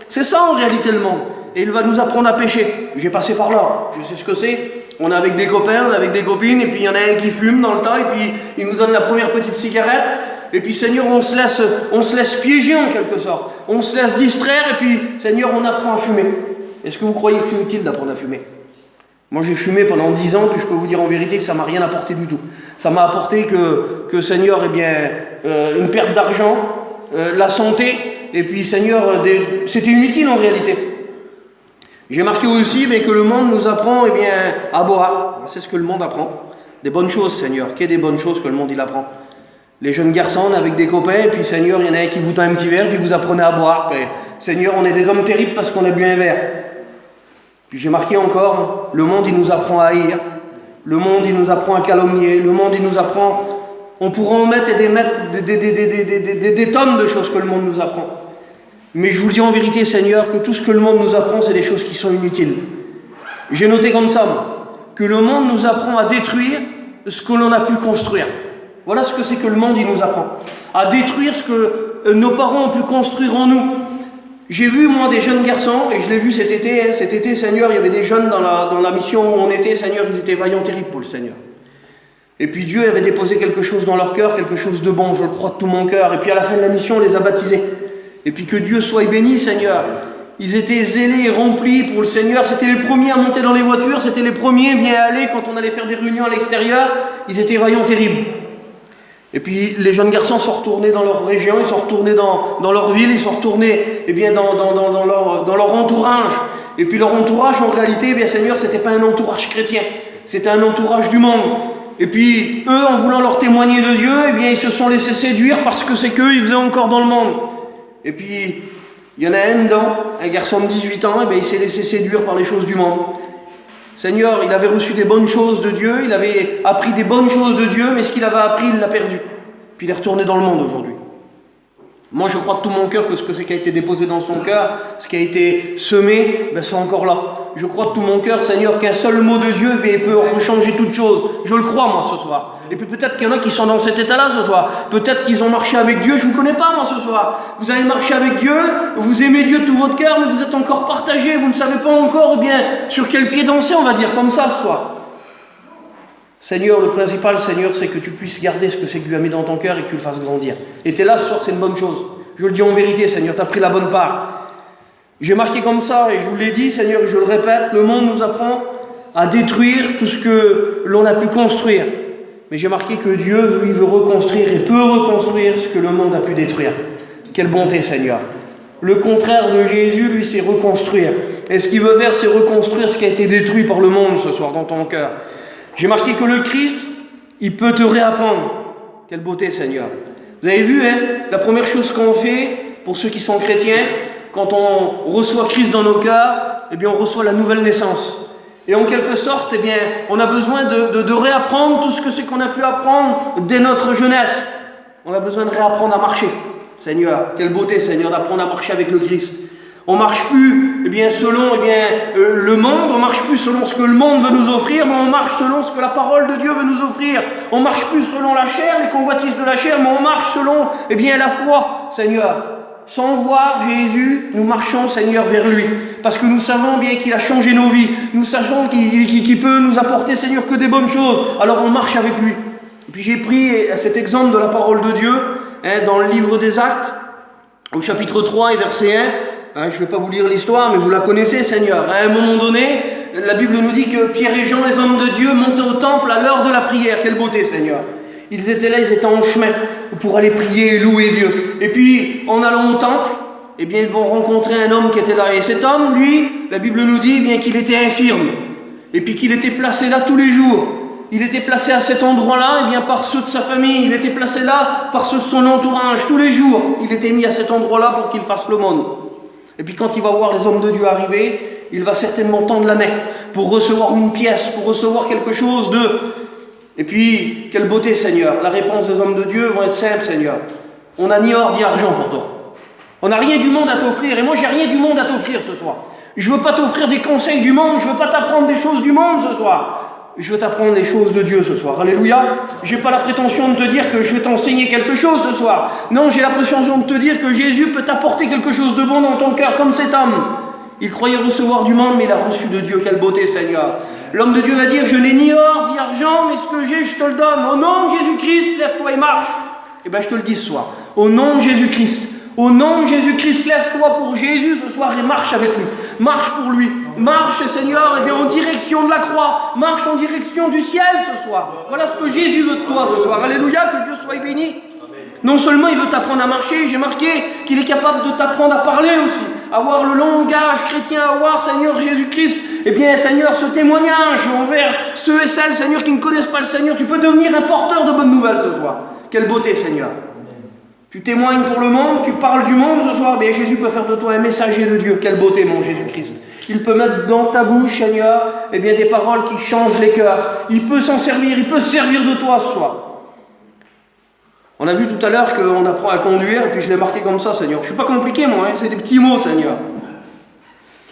C'est ça, en réalité, le monde. Et il va nous apprendre à pécher. J'ai passé par là. Je sais ce que c'est. On est avec des copains, on est avec des copines, et puis il y en a un qui fume dans le temps, et puis il nous donne la première petite cigarette. Et puis, Seigneur, on se laisse piéger en quelque sorte. On se laisse distraire et puis, Seigneur, on apprend à fumer. Est-ce que vous croyez que c'est utile d'apprendre à fumer? Moi, j'ai fumé pendant 10 ans, puis je peux vous dire en vérité que ça ne m'a rien apporté du tout. Ça m'a apporté que Seigneur, une perte d'argent, la santé, et puis, Seigneur, c'était inutile en réalité. J'ai marqué aussi que le monde nous apprend à boire. C'est ce que le monde apprend. Des bonnes choses, Seigneur. Qu'il y ait des bonnes choses que le monde il apprend. Les jeunes garçons, on est avec des copains, et puis Seigneur, il y en a un qui vous tend un petit verre, puis vous apprenez à boire. Puis, Seigneur, on est des hommes terribles parce qu'on a bu un verre. Puis j'ai marqué encore, le monde, il nous apprend à haïr. Le monde, il nous apprend à calomnier. Le monde, il nous apprend... On pourra en mettre des tonnes de choses que le monde nous apprend. Mais je vous le dis en vérité, Seigneur, que tout ce que le monde nous apprend, c'est des choses qui sont inutiles. J'ai noté comme ça, moi, que le monde nous apprend à détruire ce que l'on a pu construire. Voilà ce que c'est que le monde, il nous apprend. À détruire ce que nos parents ont pu construire en nous. J'ai vu, moi, des jeunes garçons, et je l'ai vu cet été. Cet été, Seigneur, il y avait des jeunes dans la mission où on était. Seigneur, ils étaient vaillants, terribles pour le Seigneur. Et puis Dieu avait déposé quelque chose dans leur cœur, quelque chose de bon, je le crois de tout mon cœur. Et puis à la fin de la mission, on les a baptisés. Et puis que Dieu soit béni, Seigneur. Ils étaient zélés et remplis pour le Seigneur. C'était les premiers à monter dans les voitures. C'était les premiers à aller quand on allait faire des réunions à l'extérieur. Ils étaient vaillants, terribles. Et puis les jeunes garçons sont retournés dans leur région, ils sont retournés dans leur ville, ils sont retournés dans leur entourage. Et puis leur entourage, en réalité, Seigneur, c'était pas un entourage chrétien, c'était un entourage du monde. Et puis eux, en voulant leur témoigner de Dieu, ils se sont laissés séduire parce que c'est qu'eux, ils faisaient encore dans le monde. Et puis il y en a un dedans, un garçon de 18 ans, il s'est laissé séduire par les choses du monde. Seigneur, il avait reçu des bonnes choses de Dieu, il avait appris des bonnes choses de Dieu, mais ce qu'il avait appris, il l'a perdu. Puis il est retourné dans le monde aujourd'hui. Moi, je crois de tout mon cœur que ce qui a été déposé dans son cœur, ce qui a été semé, c'est encore là. Je crois de tout mon cœur, Seigneur, qu'un seul mot de Dieu peut changer toute chose. Je le crois, moi, ce soir. Et puis peut-être qu'il y en a qui sont dans cet état-là ce soir. Peut-être qu'ils ont marché avec Dieu, je ne vous connais pas, moi, ce soir. Vous avez marché avec Dieu, vous aimez Dieu de tout votre cœur, mais vous êtes encore partagé, vous ne savez pas encore sur quel pied danser, on va dire comme ça, ce soir. Seigneur, le principal, Seigneur, c'est que tu puisses garder ce que c'est que Dieu a mis dans ton cœur et que tu le fasses grandir. Et t'es là ce soir, c'est une bonne chose. Je le dis en vérité, Seigneur, tu as pris la bonne part. J'ai marqué comme ça, et je vous l'ai dit, Seigneur, je le répète, le monde nous apprend à détruire tout ce que l'on a pu construire. Mais j'ai marqué que Dieu, il veut reconstruire et peut reconstruire ce que le monde a pu détruire. Quelle bonté, Seigneur. Le contraire de Jésus, lui, c'est reconstruire. Et ce qu'il veut faire, c'est reconstruire ce qui a été détruit par le monde ce soir dans ton cœur. J'ai marqué que le Christ, il peut te réapprendre. Quelle beauté, Seigneur. Vous avez vu, la première chose qu'on fait, pour ceux qui sont chrétiens, quand on reçoit Christ dans nos cœurs, on reçoit la nouvelle naissance. Et en quelque sorte, on a besoin de réapprendre tout ce que c'est qu'on a pu apprendre dès notre jeunesse. On a besoin de réapprendre à marcher. Seigneur, quelle beauté, Seigneur, d'apprendre à marcher avec le Christ. On ne marche plus selon le monde, on ne marche plus selon ce que le monde veut nous offrir, mais on marche selon ce que la parole de Dieu veut nous offrir. On ne marche plus selon la chair, les convoitises de la chair, mais on marche selon la foi, Seigneur. Sans voir Jésus, nous marchons, Seigneur, vers lui. Parce que nous savons bien qu'il a changé nos vies. Nous savons qu'il peut nous apporter, Seigneur, que des bonnes choses. Alors on marche avec lui. Et puis j'ai pris cet exemple de la parole de Dieu dans le livre des Actes, au chapitre 3 et verset 1. Je ne vais pas vous lire l'histoire, mais vous la connaissez, Seigneur. À un moment donné, la Bible nous dit que Pierre et Jean, les hommes de Dieu, montaient au temple à l'heure de la prière. Quelle beauté, Seigneur. Ils étaient là, ils étaient en chemin pour aller prier et louer Dieu. Et puis, en allant au temple, ils vont rencontrer un homme qui était là. Et cet homme, lui, la Bible nous dit qu'il était infirme. Et puis qu'il était placé là tous les jours. Il était placé à cet endroit-là, par ceux de sa famille. Il était placé là par ceux de son entourage. Tous les jours, il était mis à cet endroit-là pour qu'il fasse l'aumône. Et puis quand il va voir les hommes de Dieu arriver, il va certainement tendre la main pour recevoir une pièce, pour recevoir quelque chose d'eux. Et puis, quelle beauté, Seigneur. La réponse des hommes de Dieu va être simple, Seigneur. On n'a ni or ni argent pour toi. On n'a rien du monde à t'offrir. Et moi, j'ai rien du monde à t'offrir ce soir. Je ne veux pas t'offrir des conseils du monde. Je ne veux pas t'apprendre des choses du monde ce soir. Je veux t'apprendre les choses de Dieu ce soir. Alléluia. Je n'ai pas la prétention de te dire que je vais t'enseigner quelque chose ce soir. Non, j'ai la prétention de te dire que Jésus peut t'apporter quelque chose de bon dans ton cœur, comme cet homme. Il croyait recevoir du monde, mais il a reçu de Dieu. Quelle beauté, Seigneur. L'homme de Dieu va dire, je n'ai ni or, ni argent, mais ce que j'ai, je te le donne. Au nom de Jésus-Christ, lève-toi et marche. Eh bien, je te le dis ce soir. Au nom de Jésus-Christ. Au nom de Jésus-Christ, lève-toi pour Jésus ce soir et marche avec lui. Marche pour lui. Marche, Seigneur, eh bien, en direction de la croix. Marche en direction du ciel ce soir. Voilà ce que Jésus veut de toi ce soir. Alléluia, que Dieu soit béni. Non seulement il veut t'apprendre à marcher, j'ai marqué qu'il est capable de t'apprendre à parler aussi. Avoir le langage chrétien, avoir, Seigneur Jésus-Christ, eh bien, Seigneur, ce témoignage envers ceux et celles, Seigneur, qui ne connaissent pas le Seigneur. Tu peux devenir un porteur de bonnes nouvelles ce soir. Quelle beauté, Seigneur. Tu témoignes pour le monde, tu parles du monde ce soir, mais Jésus peut faire de toi un messager de Dieu. Quelle beauté, mon Jésus-Christ. Il peut mettre dans ta bouche, Seigneur, eh bien, des paroles qui changent les cœurs. Il peut s'en servir, il peut se servir de toi ce soir. On a vu tout à l'heure qu'on apprend à conduire, et puis je l'ai marqué comme ça, Seigneur. Je ne suis pas compliqué, moi, hein, c'est des petits mots, Seigneur.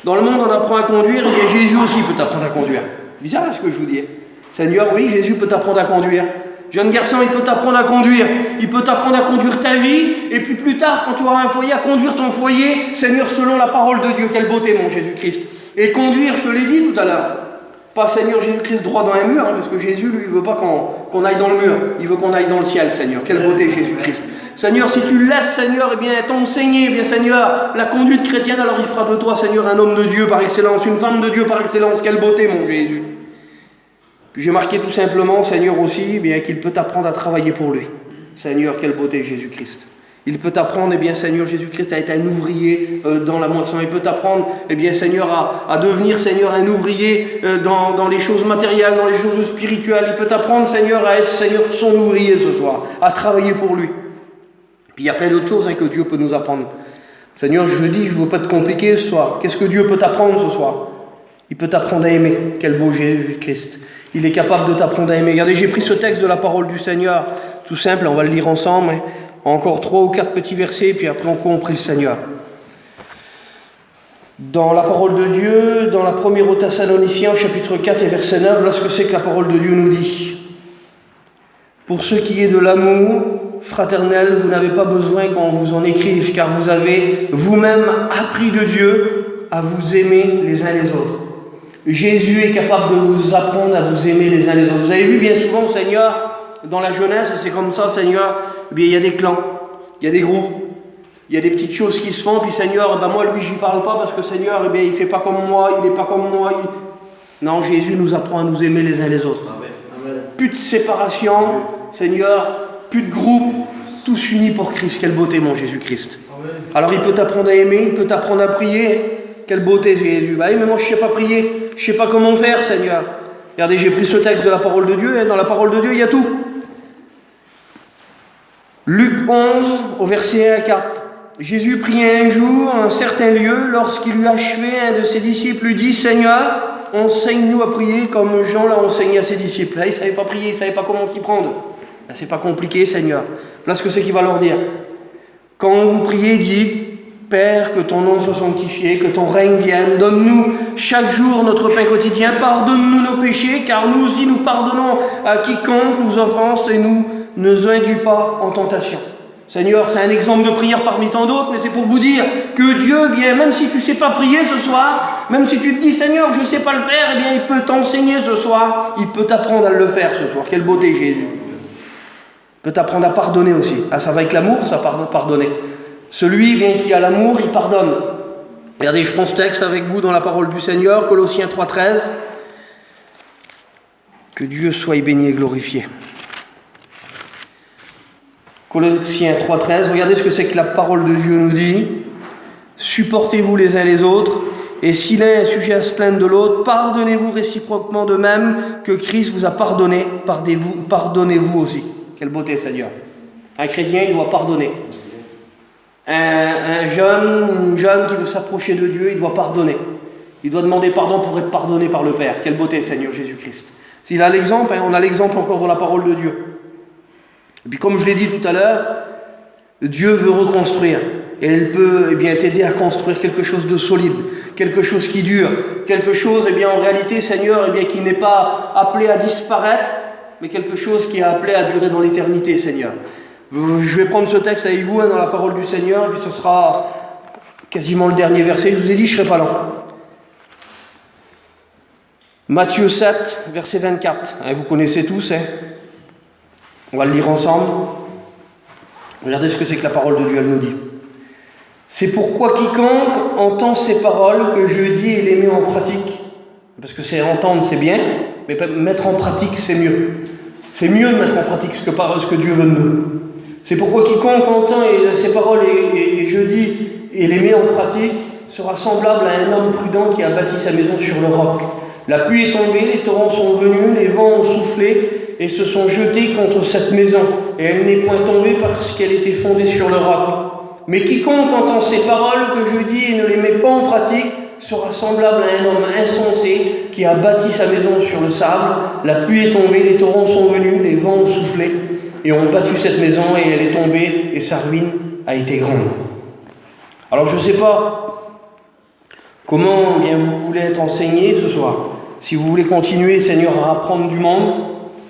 Dans le monde, on apprend à conduire, et Jésus aussi peut t'apprendre à conduire. Bizarre ce que je vous dis. Seigneur, oui, Jésus peut t'apprendre à conduire. Jeune garçon, il peut t'apprendre à conduire. Il peut t'apprendre à conduire ta vie, et puis plus tard, quand tu auras un foyer, à conduire ton foyer, Seigneur, selon la parole de Dieu. Quelle beauté, mon Jésus-Christ. Et conduire, je te l'ai dit tout à l'heure. Pas Seigneur Jésus-Christ droit dans un mur, hein, parce que Jésus, lui, il ne veut pas qu'on aille dans le mur. Il veut qu'on aille dans le ciel, Seigneur. Quelle beauté, Jésus-Christ. Seigneur, si tu laisses, Seigneur, eh bien, t'enseigner, eh bien, Seigneur, la conduite chrétienne, alors il fera de toi, Seigneur, un homme de Dieu par excellence, une femme de Dieu par excellence. Quelle beauté, mon Jésus. Puis j'ai marqué tout simplement, Seigneur, aussi, eh bien, qu'il peut t'apprendre à travailler pour lui. Seigneur, quelle beauté, Jésus-Christ. Il peut t'apprendre, eh bien, Seigneur Jésus-Christ, à être un ouvrier dans la moisson. Il peut t'apprendre, eh bien, Seigneur, à devenir, Seigneur, un ouvrier dans les choses matérielles, dans les choses spirituelles. Il peut t'apprendre, Seigneur, à être, Seigneur, son ouvrier ce soir, à travailler pour lui. Puis il y a plein d'autres choses que Dieu peut nous apprendre. Seigneur, je le dis, je ne veux pas te compliquer ce soir. Qu'est-ce que Dieu peut t'apprendre ce soir? Il peut t'apprendre à aimer. Quel beau Jésus-Christ. Il est capable de t'apprendre à aimer. Regardez, j'ai pris ce texte de la parole du Seigneur, tout simple, on va le lire ensemble. Hein. Encore 3 ou 4 petits versets, puis après on prie le Seigneur. Dans la parole de Dieu, dans la première aux Thessaloniciens, chapitre 4 et verset 9, voilà ce que c'est que la parole de Dieu nous dit. Pour ce qui est de l'amour fraternel, vous n'avez pas besoin qu'on vous en écrive, car vous avez vous-même appris de Dieu à vous aimer les uns les autres. Jésus est capable de vous apprendre à vous aimer les uns les autres. Vous avez vu bien souvent, Seigneur, dans la jeunesse, c'est comme ça, Seigneur, eh bien, il y a des clans, il y a des groupes, il y a des petites choses qui se font, puis Seigneur, ben moi, lui, j'y parle pas parce que Seigneur, eh bien, il fait pas comme moi, il n'est pas comme moi. Non, Jésus nous apprend à nous aimer les uns les autres. Amen. Plus de séparation, Seigneur, plus de groupe, tous unis pour Christ. Quelle beauté, mon Jésus-Christ. Amen. Alors, il peut t'apprendre à aimer, il peut t'apprendre à prier. Quelle beauté, Jésus. Bah oui, mais moi, je ne sais pas prier, je ne sais pas comment faire, Seigneur. Regardez, j'ai pris ce texte de la parole de Dieu, et dans la parole de Dieu, il y a tout. Luc 11, au verset 1 à 4. Jésus priait un jour en un certain lieu. Lorsqu'il eut achevé, un de ses disciples lui dit, Seigneur, enseigne-nous à prier comme Jean l'a enseigné à ses disciples. Là, il ne savait pas prier, il ne savait pas comment s'y prendre. Là, c'est pas compliqué, Seigneur. Voilà ce que c'est qu'il va leur dire. Quand vous priez, dites, Père, que ton nom soit sanctifié, que ton règne vienne. Donne-nous chaque jour notre pain quotidien. Pardonne-nous nos péchés, car nous aussi nous pardonnons à quiconque nous offense et nous ne induis pas en tentation. Seigneur, c'est un exemple de prière parmi tant d'autres, mais c'est pour vous dire que Dieu, bien, même si tu ne sais pas prier ce soir, même si tu te dis, Seigneur, je ne sais pas le faire, eh bien, il peut t'enseigner ce soir, il peut t'apprendre à le faire ce soir. Quelle beauté, Jésus. Il peut t'apprendre à pardonner aussi. Ah, ça va avec l'amour, ça, pardonner. Celui bien, qui a l'amour, il pardonne. Regardez, je prends ce texte avec vous dans la parole du Seigneur, Colossiens 3,13. Que Dieu soit béni et glorifié. Colossiens 3,13, regardez ce que c'est que la parole de Dieu nous dit. Supportez-vous les uns les autres, et s'il est un sujet à se plaindre de l'autre, pardonnez-vous réciproquement de même que Christ vous a pardonné, pardonnez-vous aussi. Quelle beauté, Seigneur. Un chrétien, il doit pardonner. Un jeune, une jeune qui veut s'approcher de Dieu, il doit pardonner. Il doit demander pardon pour être pardonné par le Père. Quelle beauté, Seigneur Jésus-Christ. S'il a l'exemple, on a l'exemple encore dans la parole de Dieu. Et puis comme je l'ai dit tout à l'heure, Dieu veut reconstruire. et elle peut eh bien, t'aider à construire quelque chose de solide, quelque chose qui dure, quelque chose eh bien, en réalité, Seigneur, eh bien, qui n'est pas appelé à disparaître, mais quelque chose qui est appelé à durer dans l'éternité, Seigneur. Je vais prendre ce texte avec vous dans la parole du Seigneur, et puis ce sera quasiment le dernier verset. Je vous ai dit, je ne serai pas lent. Matthieu 7, verset 24. Vous connaissez tous, on va le lire ensemble. Regardez ce que c'est que la parole de Dieu, elle nous dit. C'est pourquoi quiconque entend ces paroles que je dis et les met en pratique, parce que c'est entendre, c'est bien, mais mettre en pratique, c'est mieux. C'est mieux de mettre en pratique ce que Dieu veut de nous. C'est pourquoi quiconque entend ces paroles et je dis et les met en pratique sera semblable à un homme prudent qui a bâti sa maison sur le roc. La pluie est tombée, les torrents sont venus, les vents ont soufflé et se sont jetés contre cette maison. Et elle n'est point tombée parce qu'elle était fondée sur le roc. Mais quiconque entend ces paroles que je dis et ne les met pas en pratique sera semblable à un homme insensé qui a bâti sa maison sur le sable. La pluie est tombée, les torrents sont venus, les vents ont soufflé et ont battu cette maison et elle est tombée et sa ruine a été grande. Alors je ne sais pas comment bien vous voulez être enseigné ce soir. Si vous voulez continuer, Seigneur, à apprendre du monde,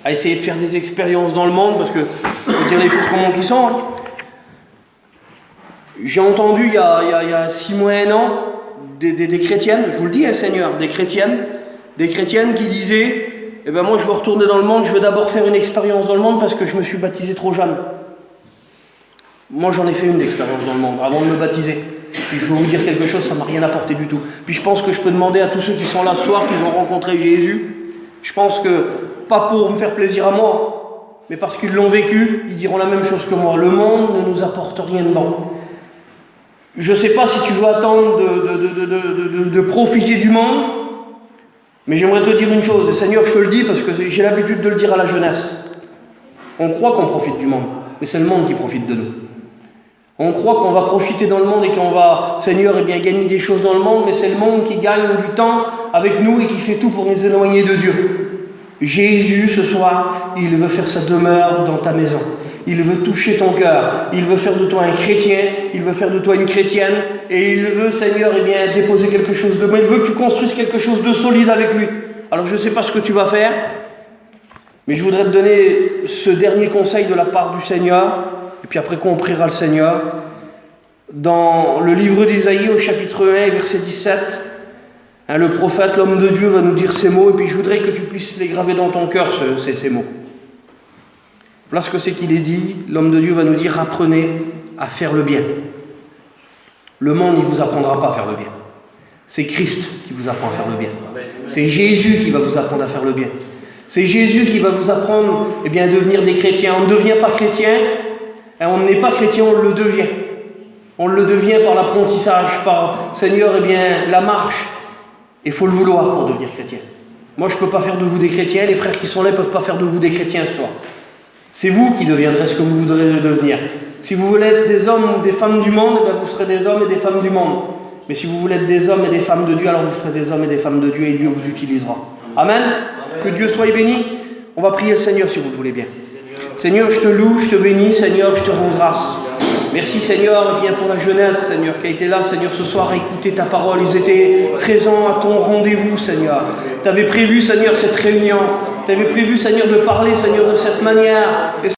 à essayer de faire des expériences dans le monde, parce que faut dire les choses comme elles sont. J'ai entendu il y a 6 mois, 1 an, des chrétiennes, je vous le dis, Seigneur, des chrétiennes qui disaient eh ben moi je veux retourner dans le monde, je veux d'abord faire une expérience dans le monde parce que je me suis baptisé trop jeune. Moi j'en ai fait une d'expérience dans le monde avant de me baptiser. Puis je vais vous dire quelque chose, ça ne m'a rien apporté du tout. Puis je pense que je peux demander à tous ceux qui sont là ce soir, qu'ils ont rencontré Jésus, je pense que, pas pour me faire plaisir à moi, mais parce qu'ils l'ont vécu, ils diront la même chose que moi. Le monde ne nous apporte rien de bon. Je ne sais pas si tu veux attendre de profiter du monde, mais j'aimerais te dire une chose, et Seigneur, je te le dis parce que j'ai l'habitude de le dire à la jeunesse. On croit qu'on profite du monde, mais c'est le monde qui profite de nous. On croit qu'on va profiter dans le monde et qu'on va, Seigneur, eh bien, gagner des choses dans le monde, mais c'est le monde qui gagne du temps avec nous et qui fait tout pour nous éloigner de Dieu. Jésus, ce soir, il veut faire sa demeure dans ta maison. Il veut toucher ton cœur. Il veut faire de toi un chrétien. Il veut faire de toi une chrétienne. Et il veut, Seigneur, eh bien, déposer quelque chose de bon. Il veut que tu construises quelque chose de solide avec lui. Alors, je ne sais pas ce que tu vas faire, mais je voudrais te donner ce dernier conseil de la part du Seigneur. Et puis après qu'on priera le Seigneur. Dans le livre d'Ésaïe, au chapitre 1, verset 17, le prophète, l'homme de Dieu, va nous dire ces mots. Et puis je voudrais que tu puisses les graver dans ton cœur, ces mots. Voilà ce que c'est qu'il est dit. L'homme de Dieu va nous dire, apprenez à faire le bien. Le monde, il ne vous apprendra pas à faire le bien. C'est Christ qui vous apprend à faire le bien. C'est Jésus qui va vous apprendre à faire le bien. C'est Jésus qui va vous apprendre eh bien, à devenir des chrétiens. On ne devient pas chrétien, et on n'est pas chrétien, on le devient. On le devient par l'apprentissage, par, Seigneur, eh bien, la marche. Il faut le vouloir pour devenir chrétien. Moi, je ne peux pas faire de vous des chrétiens, les frères qui sont là ne peuvent pas faire de vous des chrétiens ce soir. C'est vous qui deviendrez ce que vous voudrez devenir. Si vous voulez être des hommes ou des femmes du monde, eh bien vous serez des hommes et des femmes du monde. Mais si vous voulez être des hommes et des femmes de Dieu, alors vous serez des hommes et des femmes de Dieu et Dieu vous utilisera. Amen. Que Dieu soit béni. On va prier le Seigneur si vous le voulez bien. Seigneur, je te loue, je te bénis, Seigneur, je te rends grâce. Merci Seigneur, bien pour la jeunesse, Seigneur, qui a été là, Seigneur, ce soir à écouter ta parole. Ils étaient présents à ton rendez-vous, Seigneur. Tu avais prévu, Seigneur, cette réunion. Tu avais prévu, Seigneur, de parler, Seigneur, de cette manière. Et